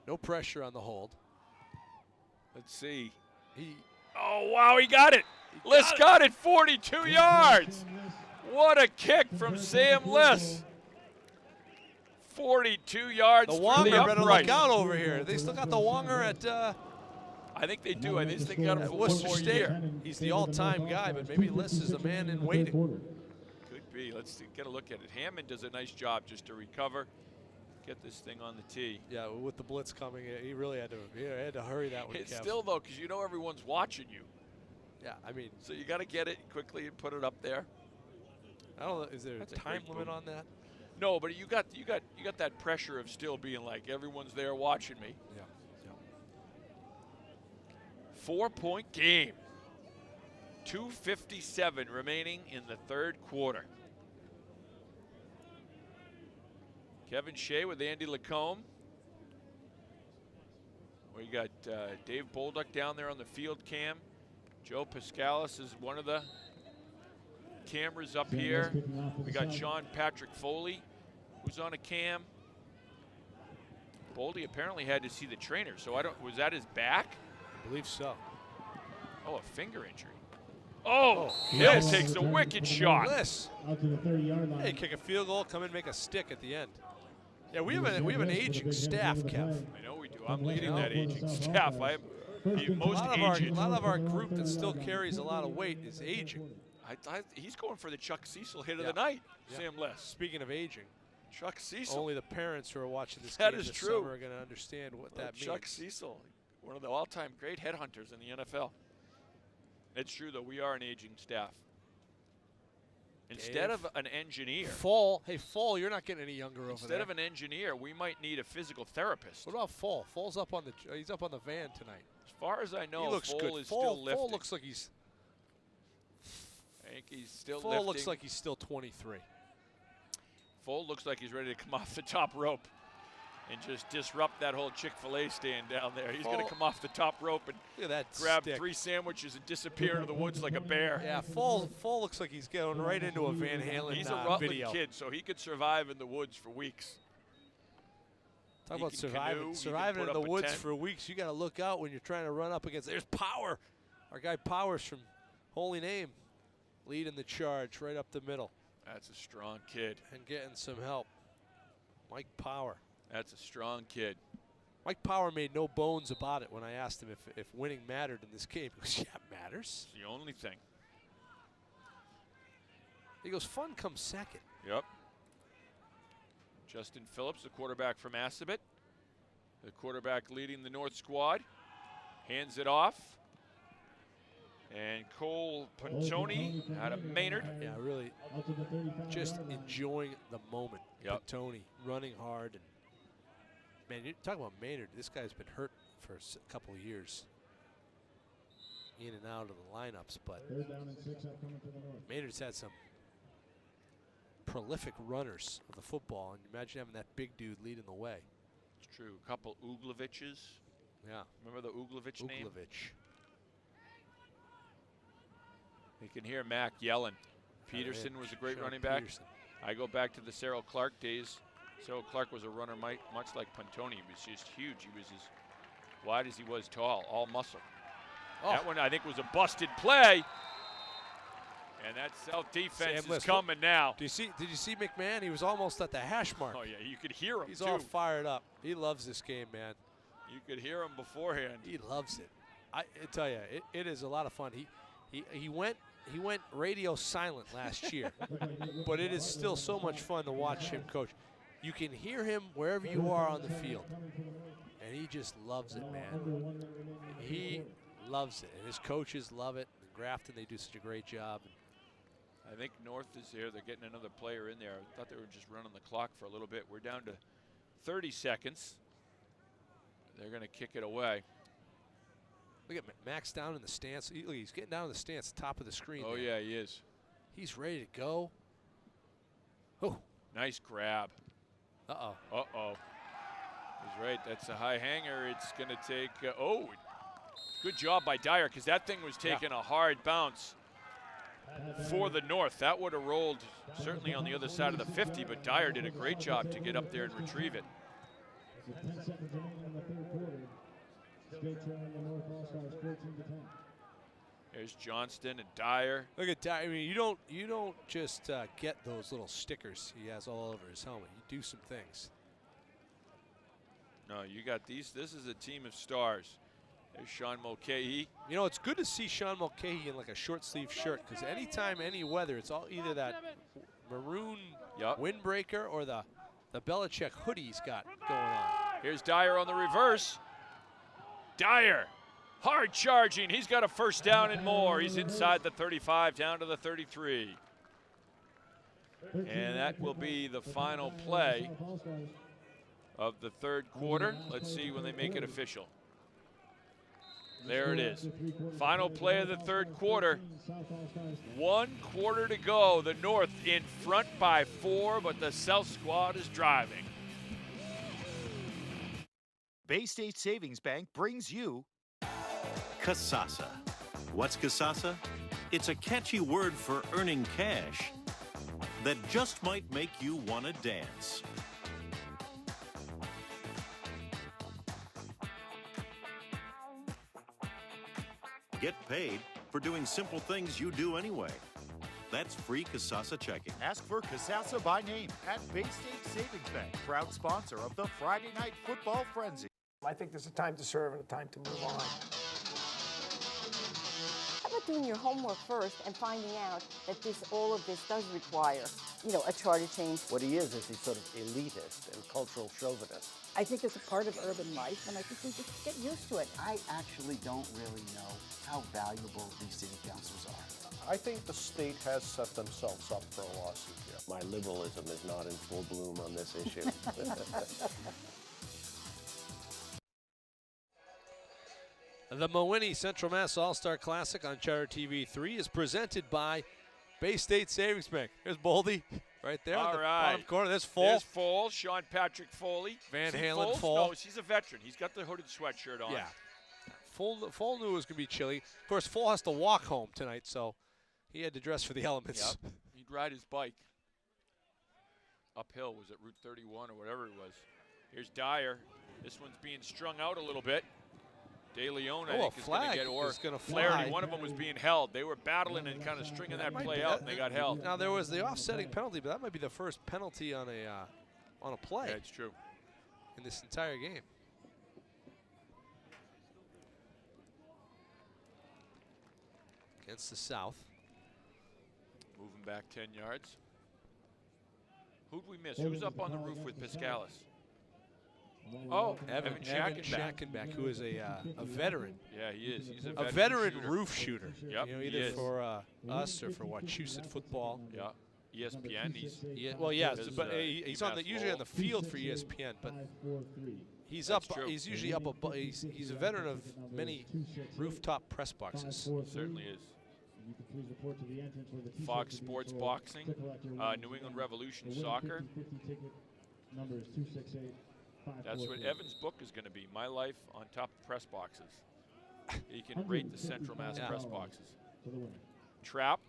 No pressure on the hold. Let's see. He Oh, wow, he got it. Liss got it, 42 yards. What a kick from Sam Liss. 42 yards the through Wonger the better upright. look out over here. They still got the Wonger at I think they do. I think they got him at for Worcester one more State. year. He's the all-time guy, but maybe Liss is a man in waiting. Could be. Let's get a look at it. Hammond does a nice job just to recover, get this thing on the tee. Yeah, with the blitz coming, he really had to hurry that one. It's Kev. still though, because you know everyone's watching you. Yeah, I mean, so you got to get it quickly and put it up there. I don't know. Is there That's a a time great limit move. on that? No, but you got that pressure of still being like everyone's there watching me. Yeah. 4-point game. 2:57 remaining in the 3rd quarter. Kevin Shea with Andy Lacombe. We got Dave Bolduc down there on the field cam. Joe Pascalis is one of the cameras up here. We got Sean Patrick Foley, who's on a cam. Boldy apparently had to see the trainer, so was that his back? I believe so. Oh, a finger injury. Oh, yeah, takes a wicked shot. Liss. Out to the 30-yard line. Hey, kick a field goal, come in, make a stick at the end. Yeah, we have an aging staff, Kev. I know we do. I'm leading that aging staff. I'm the most aged. A lot of our group that still carries a lot of weight is aging. He's going for the Chuck Cecil hit of the night, Sam Liss. Speaking of aging, Chuck Cecil. only the parents who are watching this That game is this true. summer are going to understand what that means. Chuck Cecil, one of the all-time great headhunters in the NFL. It's true, though. We are an aging staff. Instead of an engineer. Fall, you're not getting any younger over there. Instead of an engineer, we might need a physical therapist. What about Fall? Fall's up on he's up on the van tonight. As far as I know, he looks Fall good. is still lifting. Fall looks like he's. I think he's still Fall lifting. looks like he's still 23. Fall looks like he's ready to come off the top rope and just disrupt that whole Chick-fil-A stand down there. He's going to come off the top rope and Look at that grab stick. 3 sandwiches and disappear into the woods like a bear. Yeah, Fall looks like he's going right into a Van Halen He's a Rutland video. kid, so he could survive in the woods for weeks. Talk He about can surviving, canoe, he can surviving put in the up a woods tent. for weeks. You got to look out when you're trying to run up against. There's Power, our guy Powers from Holy Name, leading the charge right up the middle. That's a strong kid. And getting some help. Mike Power. That's a strong kid. Mike Power made no bones about it when I asked him if winning mattered in this game. He goes, yeah, it matters. It's the only thing. He goes, fun comes second. Yep. Justin Phillips, the quarterback from Assabet. The quarterback leading the North squad. Hands it off. And Cole Pontoni out of Maynard. Yeah, really just enjoying the moment. Yep. Pontoni running hard. And man, you talk about Maynard. This guy's been hurt for a couple of years. In and out of the lineups, but Maynard's had some prolific runners of the football, and imagine having that big dude leading the way. It's true. A couple Ugloviches. Yeah. Remember the Uglovich name? Uglovich. You can hear Mac yelling. Peterson was a great running back. Peterson. I go back to the Cyril Clark days. Cyril Clark was a runner much like Pontoni. He was just huge. He was as wide as he was tall, all muscle. Oh. That one, I think, was a busted play. And that South defense is coming now. Did you see McMahon? He was almost at the hash mark. Oh, yeah, you could hear him, He's too. all fired up. He loves this game, man. You could hear him beforehand. He loves it. I tell you, it is a lot of fun. He went radio silent last year, but it is still so much fun to watch him coach. You can hear him wherever you are on the field, and he just loves it, man. He loves it, and his coaches love it. And Grafton, they do such a great job. I think North is here. They're getting another player in there. I thought they were just running the clock for a little bit. We're down to 30 seconds. They're going to kick it away. Look at Max down in the stance. He's getting down in the stance, top of the screen. Oh, there. yeah, he is. He's ready to go. Oh. Nice grab. Uh-oh. Uh-oh. He's right. That's a high hanger. It's going to take good job by Dyer, because that thing was taking a hard bounce for the North. That would have rolled certainly on the other side of the 50, but Dyer did a great job to get up there and retrieve it. There's Johnston and Dyer. Look at Dyer. I mean, you don't just get those little stickers he has all over his helmet. You do some things. No, you got these. This is a team of stars. There's Sean Mulcahy. You know, it's good to see Sean Mulcahy in like a short sleeve shirt, because anytime, any weather, it's all either that maroon windbreaker or the Belichick hoodie he's got going on. Here's Dyer on the reverse. Dyer, hard charging. He's got a first down and more. He's inside the 35, down to the 33. And that will be the final play of the third quarter. Let's see when they make it official. There it is. Final play of the third quarter. 1 quarter to go. The North in front by 4, but the South squad is driving. Bay State Savings Bank brings you Kasasa. What's Kasasa? It's a catchy word for earning cash that just might make you want to dance. Get paid for doing simple things you do anyway. That's free Kasasa checking. Ask for Kasasa by name at Bay State Savings Bank, proud sponsor of the Friday Night Football Frenzy. I think there's a time to serve and a time to move on. How about doing your homework first and finding out that all of this does require, a charter change? What he is he's sort of elitist and cultural chauvinist. I think it's a part of urban life, and I think we just get used to it. I actually don't really know how valuable these city councils are. I think the state has set themselves up for a lawsuit here. My liberalism is not in full bloom on this issue. The Mewhiney CMass All-Star Classic on Charter TV 3 is presented by Bay State Savings Bank. There's Boldy right there on the bottom corner. There's Fohl. There's Fohl, Sean Patrick Foley. Van See Halen, Foles? Fohl. No, he's a veteran. He's got the hooded sweatshirt on. Yeah. Fohl knew it was going to be chilly. Of course, Fohl has to walk home tonight, so he had to dress for the elements. Yep. He'd ride his bike uphill. Was it Route 31 or whatever it was? Here's Dyer. This one's being strung out a little bit. De Leon, I Oh, think, is going to get, or Flaherty. One of them was being held. They were battling and kind of stringing that play out, and they got held. Now there was the offsetting penalty, but that might be the first penalty on a play. Yeah, it's true. In this entire game. Against the South. Moving back 10 yards. Who'd we miss? Who's up on the roof with Piscalis? Oh, Evan Schackenbach, who is a veteran. Yeah, he is. He's a veteran roof shooter. Yep, you know, either for us or for Wachusett football. Yeah, ESPN. He's he's on usually on the field for ESPN, but he's That's up. true. He's usually up above. He's a veteran of many rooftop press boxes. Certainly is. Fox Sports Boxing, New England Revolution Soccer. That's what Evan's book is going to be, My Life on Top of Press Boxes. He can rate the Central Mass press boxes. Trap.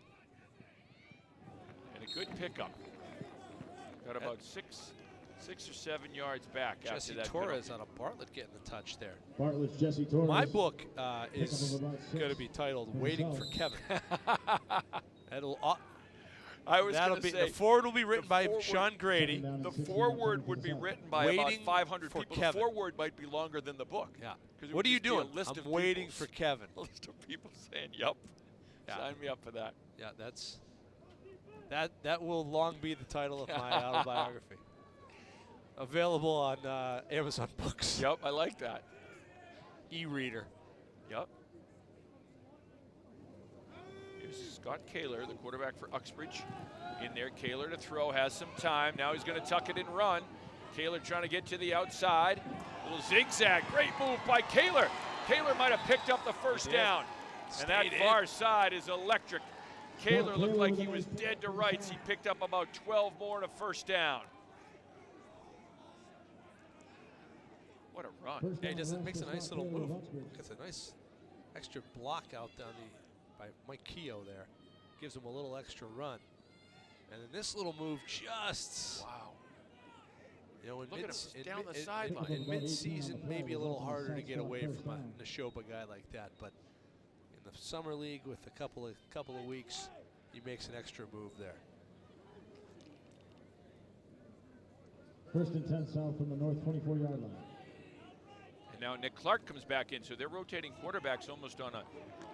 And a good pickup. Got about six or 7 yards back Jesse after that Torres penalty. on a Bartlett getting the touch there. Bartlett's Jesse Torres. My book is going to be titled "Waiting for Kevin." That'll be the forward will be written by Sean Grady. The foreword would be written by about 500 people. Kevin. The foreword might be longer than the book. Yeah. What are you doing? I'm waiting for Kevin. A list of people saying, "Yep, sign me up for that." Yeah, that will long be the title of my autobiography. Available on Amazon Books. Yep, I like that. E-reader. Yep. Here's Scott Kaler, the quarterback for Uxbridge. In there, Kaler to throw, has some time. Now he's going to tuck it and run. Kaler trying to get to the outside. Little zigzag, great move by Kaler. Kaler might have picked up the first down. And that far side is electric. Kaler looked like he was dead to rights. He picked up about 12 more and a first down. What a run. Yeah, it makes a nice little move. Gets a nice extra block out down by Mike Keogh there. Gives him a little extra run. And then this little move just, wow. You know, Look at him down the sideline. In mid-season, maybe a little harder to get away from a Neshoba guy like that. But in the summer league with a couple of weeks, he makes an extra move there. First and 10 south from the north 24-yard line. And now Nick Clark comes back in, so they're rotating quarterbacks almost on a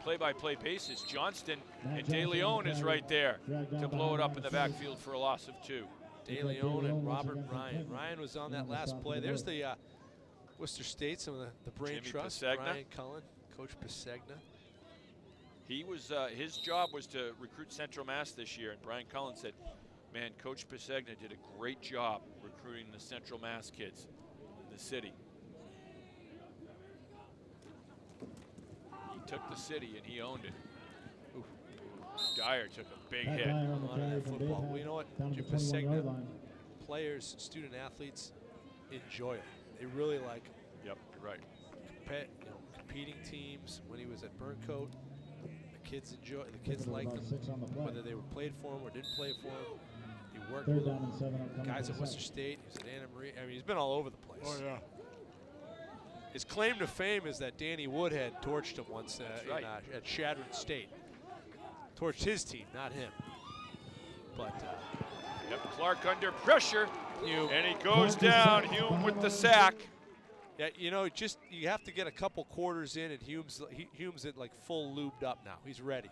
play-by-play basis. Johnston and De Leon is right there to blow it up in the backfield for a loss of 2. De Leon and Robert Ryan. Ryan was on that last play. There's the Worcester State, some of the brain Jimmy trust. Pisegna. Brian Cullen, Coach Pisegna. He was his job was to recruit Central Mass this year, and Brian Cullen said, man, Coach Pisegna did a great job recruiting the Central Mass kids in the city. He took the city and he owned it. Ooh. Dyer took a big hit. Football. Well, you know what, Jim Pisegna, players, student athletes enjoy it. They really like it. Yep, you're right. Competing teams. When he was at Burncoat, the kids liked him, whether they were played for him or didn't play for him. He worked with them. Guys at Worcester State. He's at Anna Marie. I mean, he's been all over the place. Oh yeah. His claim to fame is that Danny Woodhead torched him once at Shadron State. Torched his team, not him. But yep, Clark under pressure, and he goes down. Hume with the sack. Yeah, you know, you have to get a couple quarters in, and Hume's at like full lubed up now. He's ready.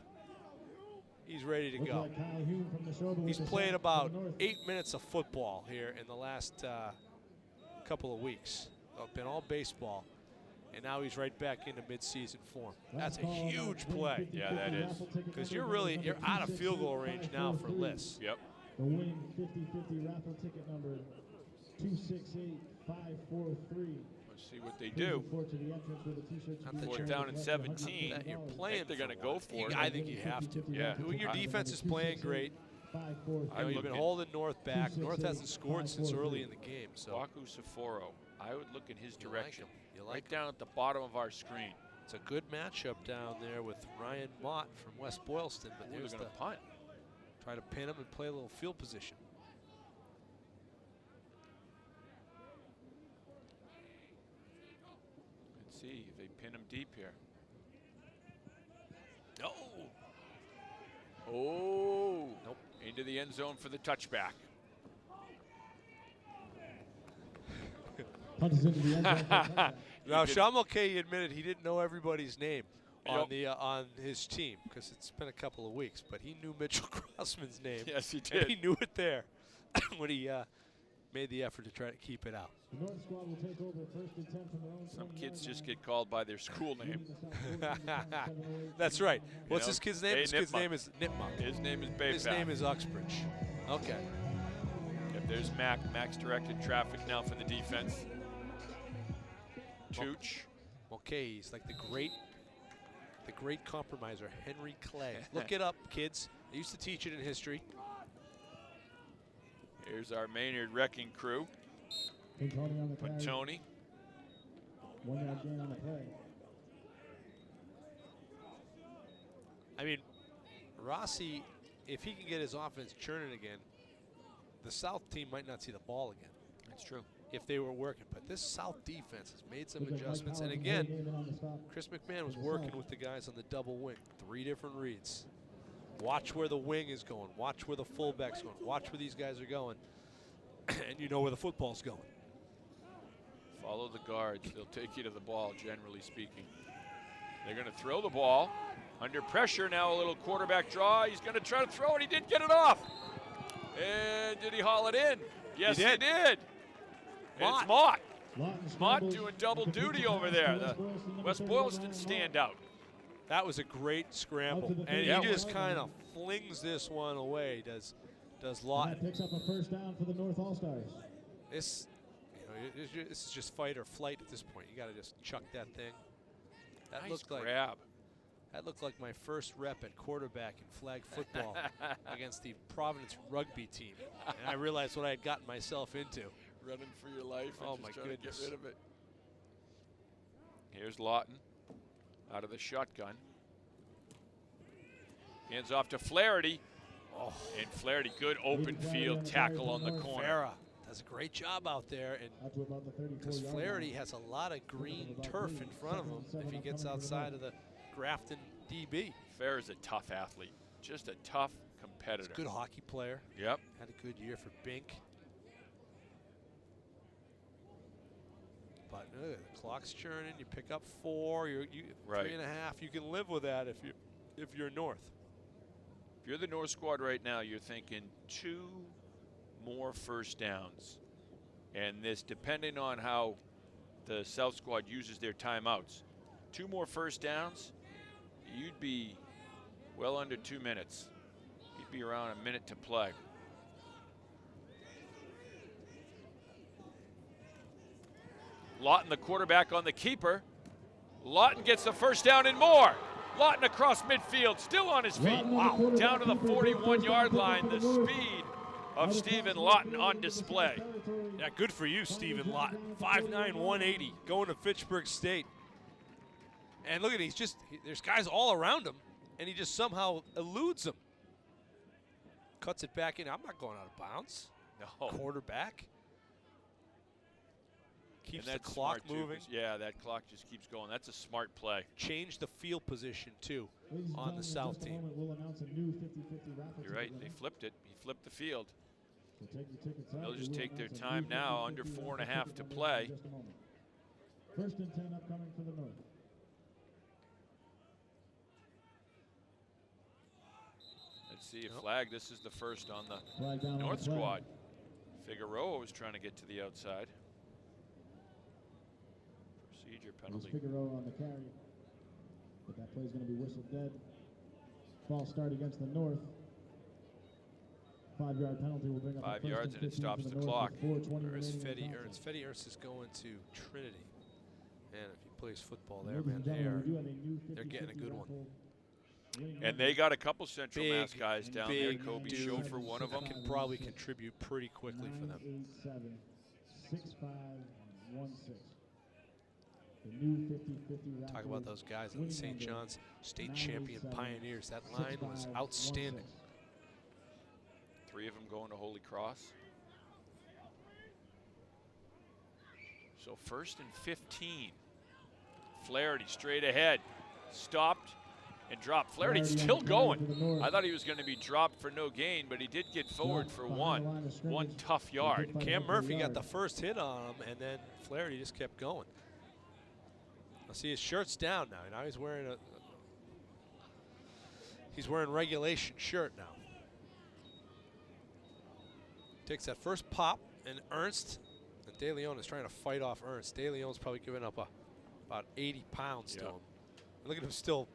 He's ready to go. He's played about 8 minutes of football here in the last couple of weeks. Been all baseball, and now he's right back into mid-season form. That's a huge play. Yeah, that is. Because you're out of field goal range now for Liss. Yep. The winning 50-50 raffle ticket number 268543. Let's see what they do. Fourth down and 17. You're playing. They're going to go for it. I think you have to. Yeah. Your defense is playing great. You've been holding North back. North hasn't scored since early in the game. So Waku Saforo, I would look in his direction. You like right down at the bottom of our screen. It's a good matchup down there with Ryan Mott from West Boylston. But they're there's going to punt. Try to pin him and play a little field position. here. No. Oh. Nope. Into the end zone for the touchback. Now, Sean Mulcahy admitted he didn't know everybody's name on his team because it's been a couple of weeks, but he knew Mitchell Grossman's name. Yes, he And did. he knew it there when he made the effort to try to keep it out. The North squad will take over 1st and 10 from their own Some 20-yard kids just line. get called by their school name. That's right. What's know, this kid's name? hey, This kid's Nipmuc. name is Nipmuc. His name is Baypath. His name is Uxbridge. Okay. Yep, there's Mac. Mac's directed traffic now for the defense. Tooch. Okay, he's like the great compromiser, Henry Clay. Look it up, kids. I used to teach it in history. Here's our Maynard wrecking crew. Pantoni on the carry. Pantoni. 1 yard gain on the play. I mean, Rossi, if he can get his offense churning again, the South team might not see the ball again. That's true. If they were working. But this South defense has made some adjustments. And again, Chris McMahon was working with the guys on the double wing. 3 different reads. Watch where the wing is going. Watch where the fullback's going. Watch where these guys are going. And you know where the football's going. Follow the guards. They'll take you to the ball, generally speaking. They're going to throw the ball. Under pressure now, a little quarterback draw. He's going to try to throw it. He did get it off. And did he haul it in? Yes, he did. And it's Mott. Mott doing double duty over there. The West Boylston standout. That was a great scramble. And he just kind of flings this one away, does Lawton. That picks up a first down for the North All-Stars. This is just fight or flight at this point. You got to just chuck that thing. That Nice looked like grab. That looked like my first rep at quarterback in flag football against the Providence rugby team. And I realized what I had gotten myself into. Running for your life and Oh, just my trying goodness. to get rid of it. Here's Lawton out of the shotgun. Hands off to Flaherty. Oh. And Flaherty, good open field tackle on the corner. Farah does a great job out there. And because Flaherty has a lot of green turf in front of him if he gets outside of the Grafton DB. Farah's a tough athlete. Just a tough competitor. He's a good hockey player. Yep. Had a good year for Bink. But the clock's churning. You pick up 4. You Right. 3.5. You can live with that if you're North. If you're the North squad right now, you're thinking 2 more first downs. And this, depending on how the South squad uses their timeouts, 2 more first downs, you'd be well under 2 minutes. You'd be around a minute to play. Lawton, the quarterback, on the keeper. Lawton gets the first down and more. Lawton across midfield, still on his feet. Wow, down to the 41-yard line. The speed of Stephen Lawton on display. Yeah, good for you, Stephen Lawton. 5'9", 180, going to Fitchburg State. And look at it, there's guys all around him, and he just somehow eludes them. Cuts it back in. I'm not going out of bounds. No. Quarterback. Keeps And the that's clock smart, too, moving. 'cause, yeah, that clock just keeps going. That's a smart play. Change the field position, too, Ladies and on the gentlemen, South in just a team. moment, we'll announce a new 50-50 raffle You're right, ticket they winner. flipped it. He flipped the field. So take your tickets out. They'll just We will take their announce a time new now, 50-50 under 4 and a raffle half ticket to winner in play. just a moment. 1st and 10 upcoming for the North. Let's see a flag. This is the first on the Flag down on North the flag. squad. Figueroa was trying to get to the outside. Procedure It was penalty. Figueroa on the carry. But that play's going to be whistled dead. False start against the North. 5-yard penalty will bring up 5 a yards and it 1st stops for the North clock. with 4:20 Ernst remaining in the Fetty contest. Ernst. Fetty Ernst is going to Trinity. And if he plays football there, Ladies man, and gentlemen, we do have a new they're getting a 50-50 good one. raffle winning And they got a couple Central Big, Mass guys down there. big Kobe dude. Schofer, one of them. Can probably contribute pretty quickly for them. 987-6516. The new 50-50 raffle. Talk about those guys on the winning St. number, John's State Champion Pioneers. That line was 6516. outstanding. 3 of them going to Holy Cross. So 1st and 15. Flaherty straight ahead. Stopped and dropped. Flaherty's still going. I thought he was going to be dropped for no gain, but he did get forward for one tough yard. Cam Murphy got the first hit on him, and then Flaherty just kept going. I see his shirt's down now. Now he's wearing regulation shirt now. Takes that first pop, and Ernst, and De Leon is trying to fight off Ernst. De Leon's probably giving up about 80 pounds to him. And look at him still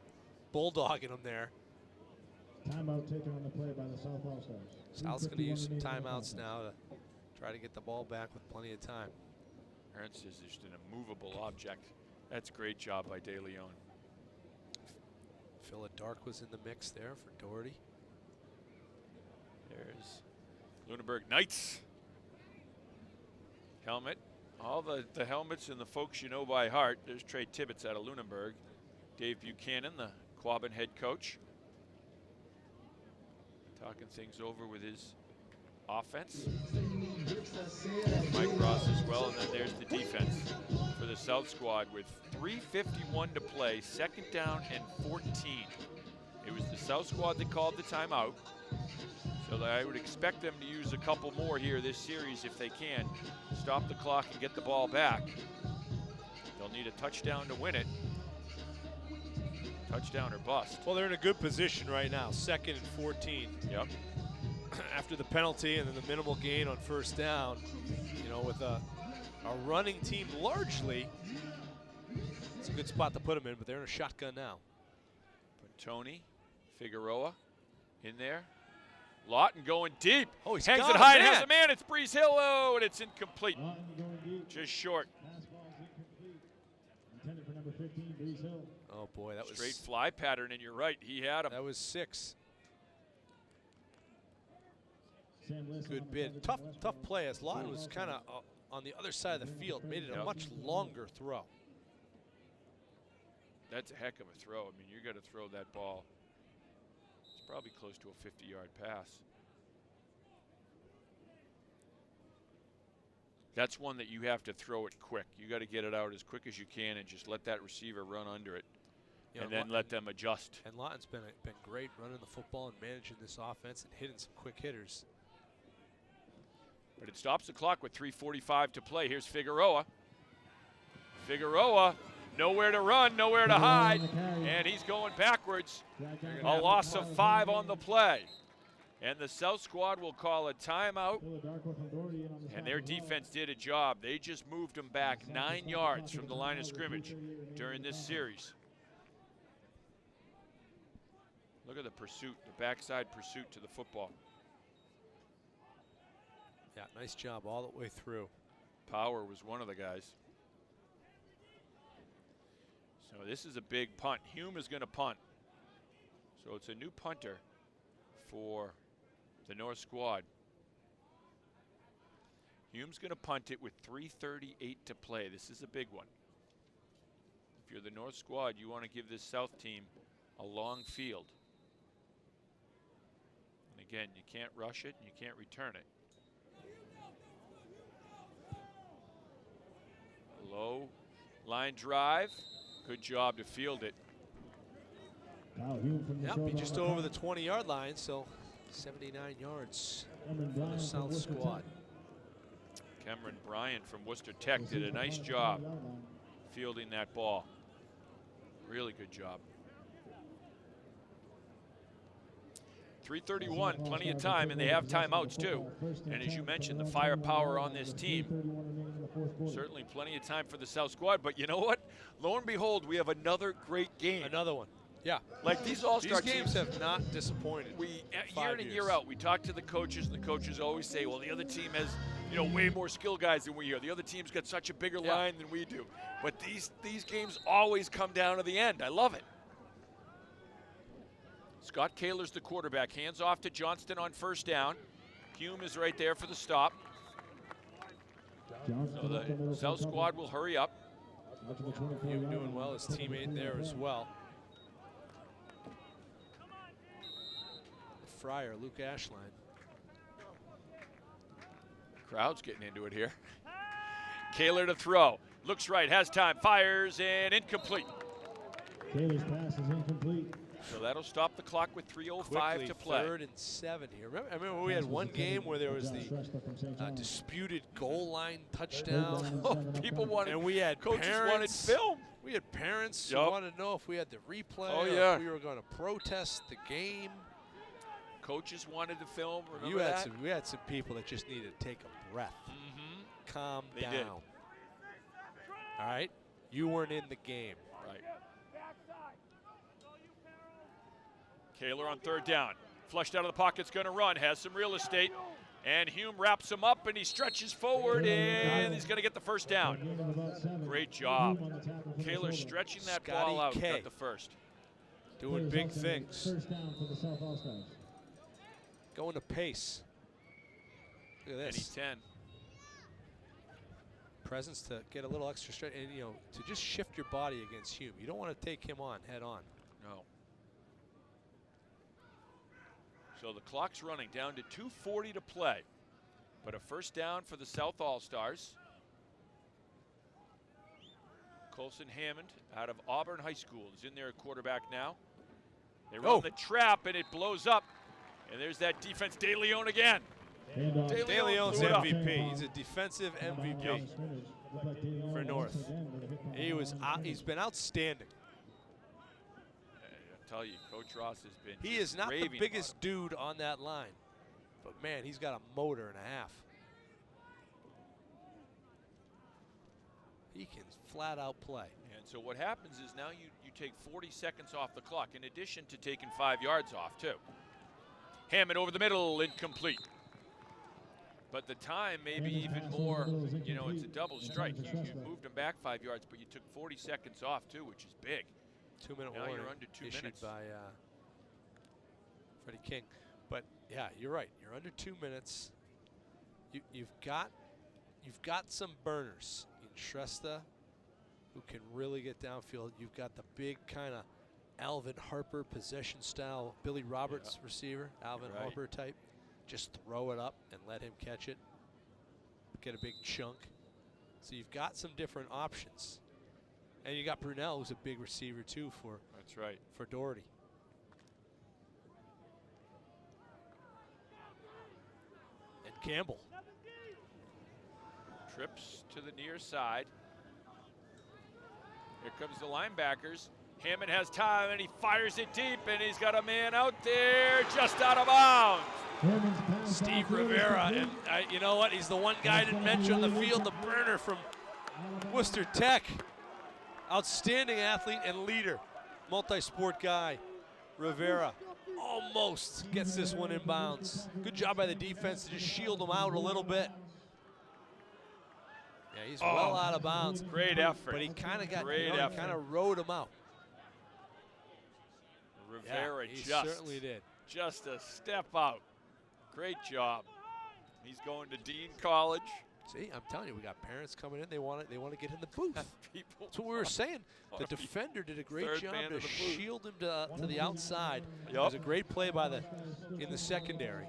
bulldogging him there. Timeout taken on the play by the South All-Stars. South's going to use some timeouts now to try to get the ball back with plenty of time. Ernst is just an immovable object. That's a great job by De Leon. Philip Dark was in the mix there for Doherty. There's Lunenburg Knights helmet. All the helmets and the folks you know by heart. There's Trey Tibbetts out of Lunenburg. Dave Buchanan, the Quabbin head coach, talking things over with his offense. Mike Ross as well, and then there's the defense for the South squad with 3:51 to play, second down and 14. It was the South squad that called the timeout, so I would expect them to use a couple more here this series if they can. Stop the clock and get the ball back. They'll need a touchdown to win it. Touchdown or bust. Well, they're in a good position right now, 2nd and 14. Yep. After the penalty and then the minimal gain on first down, you know, with a running team largely, it's a good spot to put them in, but they're in a shotgun now. Put Tony Figueroa in there. Lawton going deep. Oh, he's hangs got it high a and man. has a man. It's Breeze Hill, and it's incomplete. Just short. Intended for number 15, Breeze Hill. Oh boy, that was straight fly pattern, and you're right, he had him. That was 6. Sam Lisson Good on the bid. coverage Tough from play as Lawton was kind of on the other side of the field, made it a much longer throw. That's a heck of a throw. I mean, you got to throw that ball. It's probably close to a 50-yard pass. That's one that you have to throw it quick. You got to get it out as quick as you can and just let that receiver run under it, and then let them adjust. And Lawton's been great running the football and managing this offense and hitting some quick hitters. But it stops the clock with 3:45 to play. Here's Figueroa. Figueroa, nowhere to run, nowhere to hide, and he's going backwards. A loss of 5 on the play. And the South squad will call a timeout. And their defense did a job. They just moved them back 9 yards from the line of scrimmage during this series. Look at the pursuit, the backside pursuit to the football. Yeah, nice job all the way through. Power was one of the guys. So this is a big punt. Hume is going to punt. So it's a new punter for the North squad. Hume's going to punt it with 3:38 to play. This is a big one. If you're the North squad, you want to give this South team a long field. And again, you can't rush it, and you can't return it. Low line drive. Good job to field it. Yep, be just over the 20-yard line, so 79 yards for the South squad. Cameron Bryant from Worcester Tech did a nice job fielding that ball. Really good job. 3:31, plenty of time, and they have timeouts too. And as you mentioned, the firepower on this team. Certainly plenty of time for the South squad, but you know what? Lo and behold, we have another great game. Another one. Yeah. Like these all-star games have not disappointed. Year in and year out, we talk to the coaches, and the coaches always say, well, the other team has, way more skilled guys than we are. The other team's got such a bigger line than we do. But these games always come down to the end. I love it. Scott Kaler's the quarterback. Hands off to Johnston on first down. Hume is right there for the stop. So the South squad will hurry up. Hume doing well, his teammate there as well. Fryer, Luke Ashline. Crowd's getting into it here. Kaler to throw. Looks right, has time, fires, and incomplete. Taylor's pass is incomplete. So that'll stop the clock with 3:05 to play. 3rd and 7 here. I remember we had one game where there was the disputed goal line touchdown. People wanted, and we had coaches parents, wanted film. We had parents Yep. who wanted to know if we had the replay, Oh, or yeah. if we were going to protest the game. Coaches wanted the film. Remember that? We had some people that just needed to take a breath. Calm They down. did. All right? You weren't in the game. Right. Kaler on 3rd down. Flushed out of the pocket's going to run. Has some real estate. And Hume wraps him up, and he stretches forward, and he's going to get the first down. Great job. Kaler stretching that ball out, got the first. Doing big things. First down for the South All-Stars. Going to pace. Look at this. And 10. Presence to get a little extra stretch, and to just shift your body against Hume. You don't want to take him on head on. No. So the clock's running down to 2:40 to play. But a first down for the South All-Stars. Colson Hammond out of Auburn High School is in there at quarterback now. They run the trap, and it blows up. And there's that defense. De Leon again. De Leon's MVP. He's a defensive MVP for North. He's been outstanding. I tell you, Coach Ross has been. He is not the raving biggest dude on that line, but man, he's got a motor and a half. He can flat out play. And so what happens is now you take 40 seconds off the clock, in addition to taking 5 yards off too. Hammond over the middle, incomplete. But the time maybe even more, it's a double strike. You moved him back 5 yards, but you took 40 seconds off too, which is big. 2-minute now warning you're under 2 issued minutes. by Freddie King. But yeah, you're right. You're under 2 minutes. You've got some burners in Shrestha, who can really get downfield. You've got the big kind of Alvin Harper possession style, Billy Roberts receiver, Alvin Harper type. Just throw it up and let him catch it. Get a big chunk. So you've got some different options. And you got Brunel, who's a big receiver too for for Doherty. And Campbell. Trips to the near side. Here comes the linebackers. Hammond has time, and he fires it deep, and he's got a man out there just out of bounds. Steve Rivera, and you know what? He's the one guy I didn't mention on the field, the burner from Worcester Tech. Outstanding athlete and leader, multi-sport guy. Rivera almost gets this one in bounds. Good job by the defense to just shield him out a little bit. Yeah, he's well out of bounds. Great effort. But he kind of got, Great he effort. kind of rode him out. Rivera yeah, he just certainly did. Just a step out. Great job. He's going to Dean College. See, I'm telling you, we got parents coming in. They want to get in the booth. That's what we were saying. The defender did a great job to shield him to the outside. It was a great play in the secondary.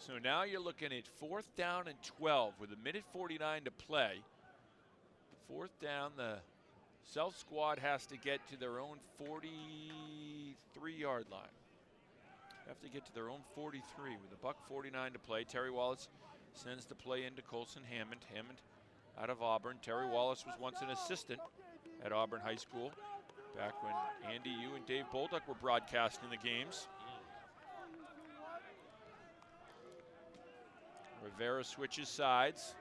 So now you're looking at 4th down and 12 with 1:49 to play. 4th down, the South squad has to get to their own 43-yard line. Have to get to their own 43 with $1:49 to play. Terry Wallace sends the play into Colson Hammond. Hammond out of Auburn. Terry Wallace was once an assistant at Auburn High School back when Andy, you and Dave Bolduc were broadcasting the games. Rivera switches sides.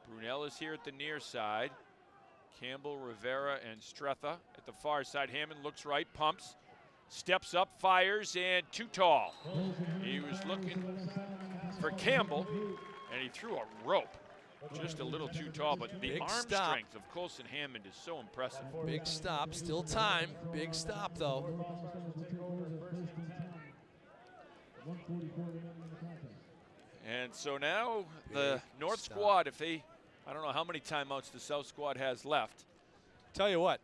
Brunel is here at the near side. Campbell, Rivera, and Stretha at the far side. Hammond looks right, pumps, steps up, fires, and too tall. He was looking for Campbell, and he threw a rope. Just a little too tall, but the arm strength of Colson Hammond is so impressive. Big stop, still time. Big stop, though. And so now the North squad, if they, I don't know how many timeouts the South squad has left. Tell you what,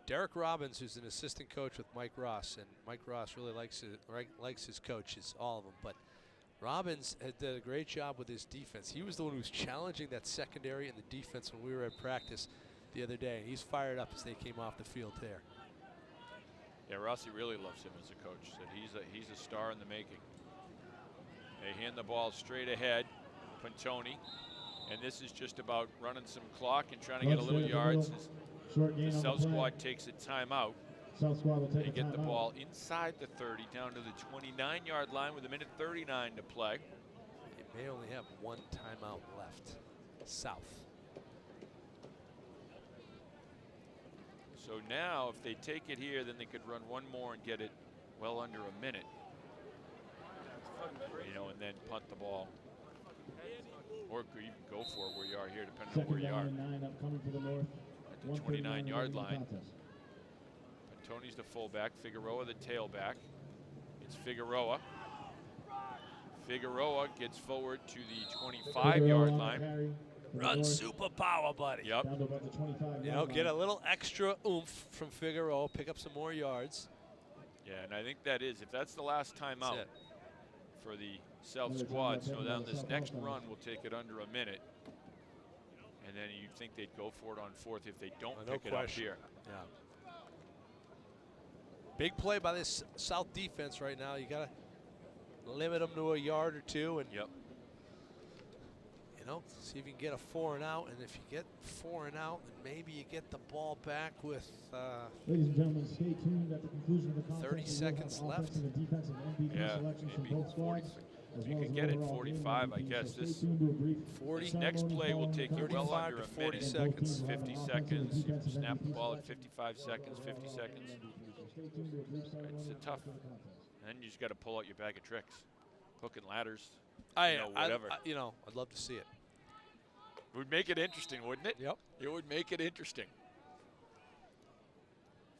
Derek Robbins, who's an assistant coach with Mike Ross, and Mike Ross really likes his coaches, all of them. But Robbins had done a great job with his defense. He was the one who was challenging that secondary and the defense when we were at practice the other day. And he's fired up as they came off the field there. Yeah, Rossi really loves him as a coach. Said he's a star in the making. They hand the ball straight ahead, Pantoni, and this is just about running some clock and trying to get a little yards. The South squad takes a timeout. They get the ball inside the 30 down to the 29-yard line with 1:39 to play. They may only have one timeout left. South. So now if they take it here, then they could run one more and get it well under a minute. You know, and then punt the ball. Or could even go for it where you are here, depending on where you are. At the 29-yard line. Tony's the fullback, Figueroa the tailback. It's Figueroa. Figueroa gets forward to the 25-yard line. Run superpower, buddy. Yep. You know, get a little extra oomph from Figueroa, pick up some more yards. Yeah, and I think that is, if that's the last time out for the South squad, so down this next run will take it under a minute. And then you'd think they'd go for it on fourth if they don't pick it up here. Yeah. Big play by this South defense right now. You got to limit them to a yard or two, and yep. You know, see if you can get a 4 and out. And if you get 4 and out, then maybe you get the ball back with Ladies and gentlemen, stay tuned at the conclusion of the contest. 30 seconds left. Yeah, maybe 40. If you can get it 45, I guess. This 40. Next play will take you well under a 40 minute. seconds. 50 seconds. You can snap the ball at 55 seconds, 50 seconds. It's a tough. And then you just got to pull out your bag of tricks. Hook and ladders. Whatever. I'd love to see it. It would make it interesting, wouldn't it? Yep. It would make it interesting.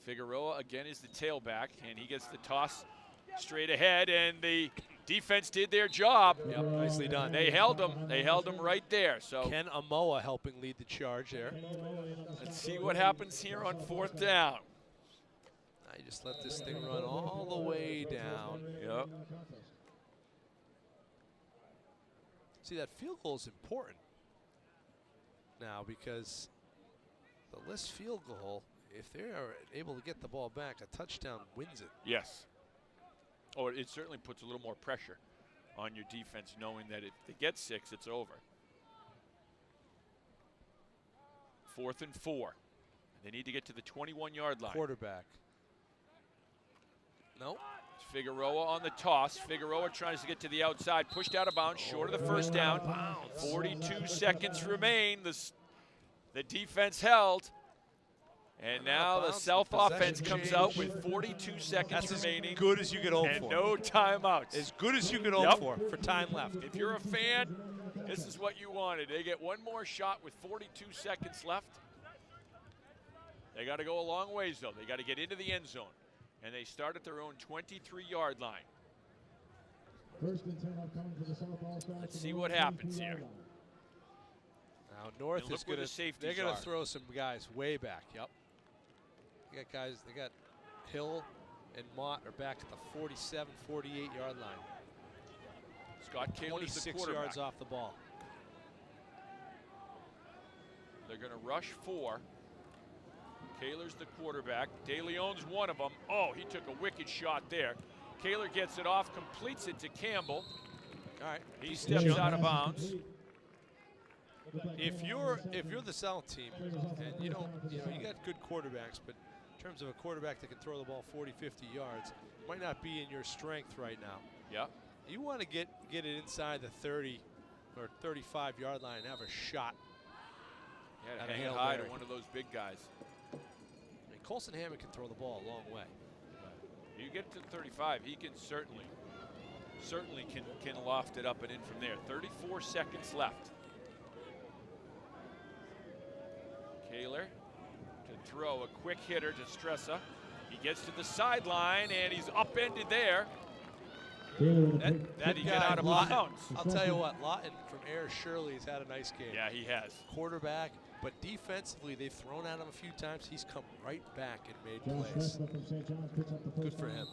Figueroa again is the tailback, and he gets the toss straight ahead, and the defense did their job. Yep, nicely done. They held him. They held him right there. So Ken Amoa helping lead the charge there. Let's see what happens here on fourth down. Now you just let this thing run all the way down. Yep. See, that field goal is important now because the list field goal, if they are able to get the ball back, a touchdown wins it. Yes. Oh, it certainly puts a little more pressure on your defense, knowing that if they get 6, it's over. 4th and 4. They need to get to the 21-yard line. Quarterback. Nope. Figueroa on the toss. Figueroa tries to get to the outside, pushed out of bounds, short of the first down. 42 seconds remain. The defense held. And now the South offense comes out with 42 seconds remaining. As good as you could hope and for. No timeouts. As good as you could hope for time left. If you're a fan, this is what you wanted. They get one more shot with 42 seconds left. They got to go a long ways, though. They got to get into the end zone. And they start at their own 23-yard line. Let's see what happens here. Now North is going to they're going to throw some guys way back. Yep. They got Hill and Mott are back at the 47, 48-yard line. Scott Kaler's the 26 quarterback. yards off the ball. They're going to rush 4. Kaler's the quarterback. De Leon's one of them. Oh, he took a wicked shot there. Kaler gets it off, completes it to Campbell. All right. He steps out of bounds. If you're the South team and you got good quarterbacks, but in terms of a quarterback that can throw the ball 40, 50 yards, might not be in your strength right now. Yeah. You want to get it inside the 30 or 35-yard line and have a shot. Yeah, to hang it high to one of those big guys. Colson Hammond can throw the ball a long way. You get to 35, he can certainly can loft it up and in from there. 34 seconds left. Kaler to throw a quick hitter to Stressa. He gets to the sideline and he's upended there. Did he get out of bounds? I'll tell you what, Lawton from Air Shirley has had a nice game. Yeah, he has. Quarterback, but defensively they've thrown at him a few times. He's come right back and made plays. Good for him.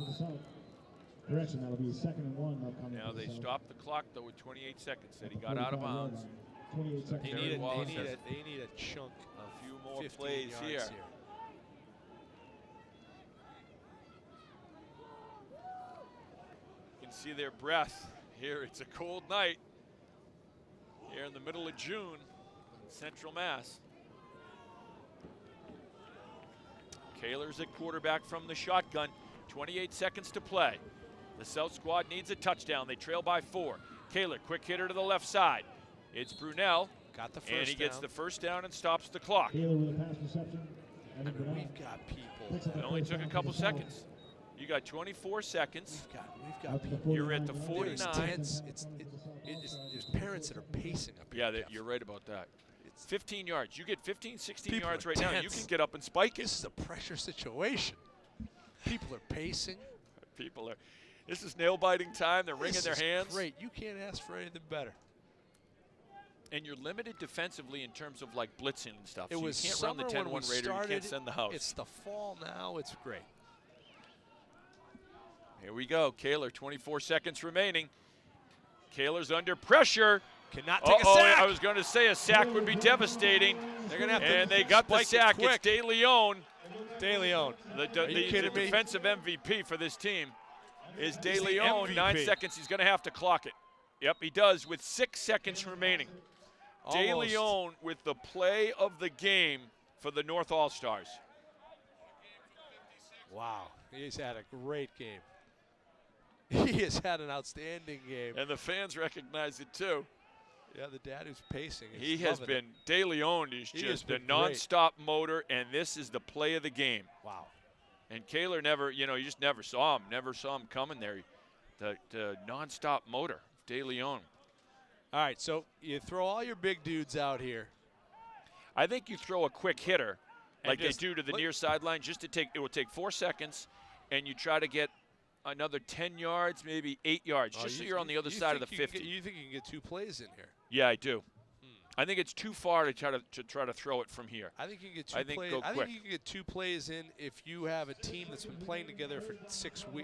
Correction, that'll be 2nd and 1 upcoming. Now they stopped the clock, though, with 28 seconds. Said he got out of 45 yard bounds. line. 28 seconds. They need a chunk of a few more 15 plays yards here. You can see their breath here. It's a cold night here in the middle of June in Central Mass. Kaler's at quarterback from the shotgun. 28 seconds to play. The South squad needs a touchdown. They trail by 4. Kaler, quick hitter to the left side. It's Brunel. Got the first and he down. gets the first down and stops the clock. Kaler with a pass reception. I mean, we've got people. It only took a couple seconds. You got 24 seconds. We've got people. You're at the 49. There's parents that are pacing up here. Yeah, you're right about that. It's 15 yards. You get 15, 16 People yards are right now. You tense. can get up and spike it. This is a pressure situation. People are pacing. People are. This is nail-biting time. They're wringing their This is hands. Great. You can't ask for anything better. And you're limited defensively in terms of like blitzing and stuff. It so was you can't run the summer when 10-1 we Raider. started. You can't send the house. It's the fall now. It's great. Here we go. Kaler, 24 seconds remaining. Kaler's under pressure. Cannot take a sack. I was going to say a sack would be devastating. They're going to have to and they got the spike it sack. quick. It's De Leon. De Leon. The kidding me? defensive MVP for this team is De He's the Leon. MVP. 9 seconds. He's going to have to clock it. Yep, he does with 6 seconds remaining. De Almost. Leon with the play of the game for the North All-Stars. Wow. He's had a great game. He has had an outstanding game. And the fans recognize it too. Yeah, the dad who's pacing. He has been, De Leon is He has just the been great. non-stop motor, and this is the play of the game. Wow. And Kaler never, you just never saw him coming there. The non-stop motor, De Leon. All right, so you throw all your big dudes out here. I think you throw a quick hitter, like they just do to the near sideline, just to take, it will take 4 seconds, and you try to get another 10 yards, maybe 8 yards, just so you're on the other side of the 50. You think you can get 2 plays in here? Yeah, I do. I think it's too far to try to throw it from here. I think you can get 2 plays. I think you can get 2 plays in if you have a team that's been playing together for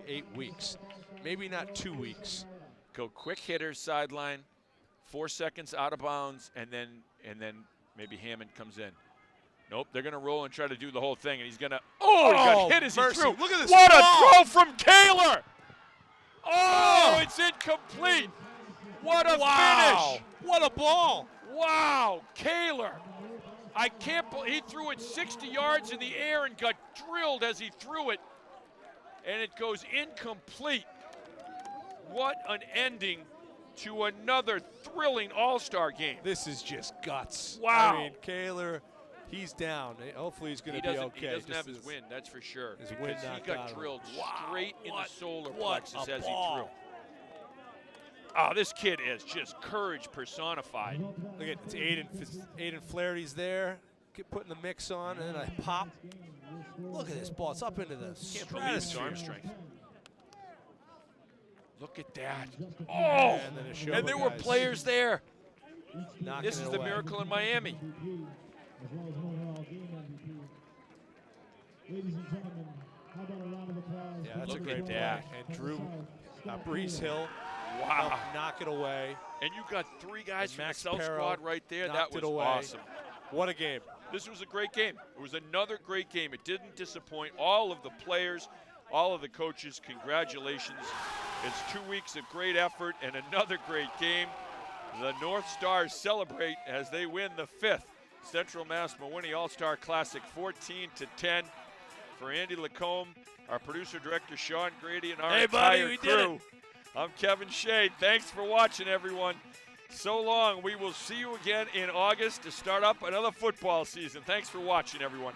8 weeks, maybe not 2 weeks. Go quick hitter sideline, 4 seconds out of bounds, and then maybe Hammond comes in. Nope, they're going to roll and try to do the whole thing, and he's going to. Oh, he got hit as he threw. Look at this. What ball. a throw from Kaler! Oh, it's incomplete. What a finish! What a ball! Wow, Kaler. I can't believe he threw it 60 yards in the air and got drilled as he threw it, and it goes incomplete. What an ending to another thrilling All-Star game. This is just guts. Wow. I mean, Kaler, he's down. Hopefully he's going to be okay. He doesn't have his wind, that's for sure. His wind Because he knocked got out of him. drilled straight in the solar What plexus a as he ball. threw. Oh, this kid is just courage personified. Look at it's Aiden Flaherty's there, putting the mix on, and then a pop. Look at this ball. It's up into the Can't believe his stratosphere. arm strength. Look at that. Oh, And then a show and there of were guys players there. knocking This it is the away. miracle in Miami. As well as overall game MVP. Ladies and gentlemen, how about a round of applause? Yeah, that's Look a great at play. that. And Drew Brees Hill, Wow. knock it away. And you got 3 guys And from Max the South Perro squad right there. That knocked was it away. awesome. What a game. This was a great game. It was another great game. It didn't disappoint. All of the players, all of the coaches, congratulations. It's 2 weeks of great effort and another great game. The North Stars celebrate as they win the 5th Central Mass Mewhiney All-Star Classic 14-10. For Andy Lacombe, our producer-director Sean Grady, and our Hey, buddy, entire we crew. did it. I'm Kevin Shade. Thanks for watching, everyone. So long. We will see you again in August to start up another football season. Thanks for watching, everyone.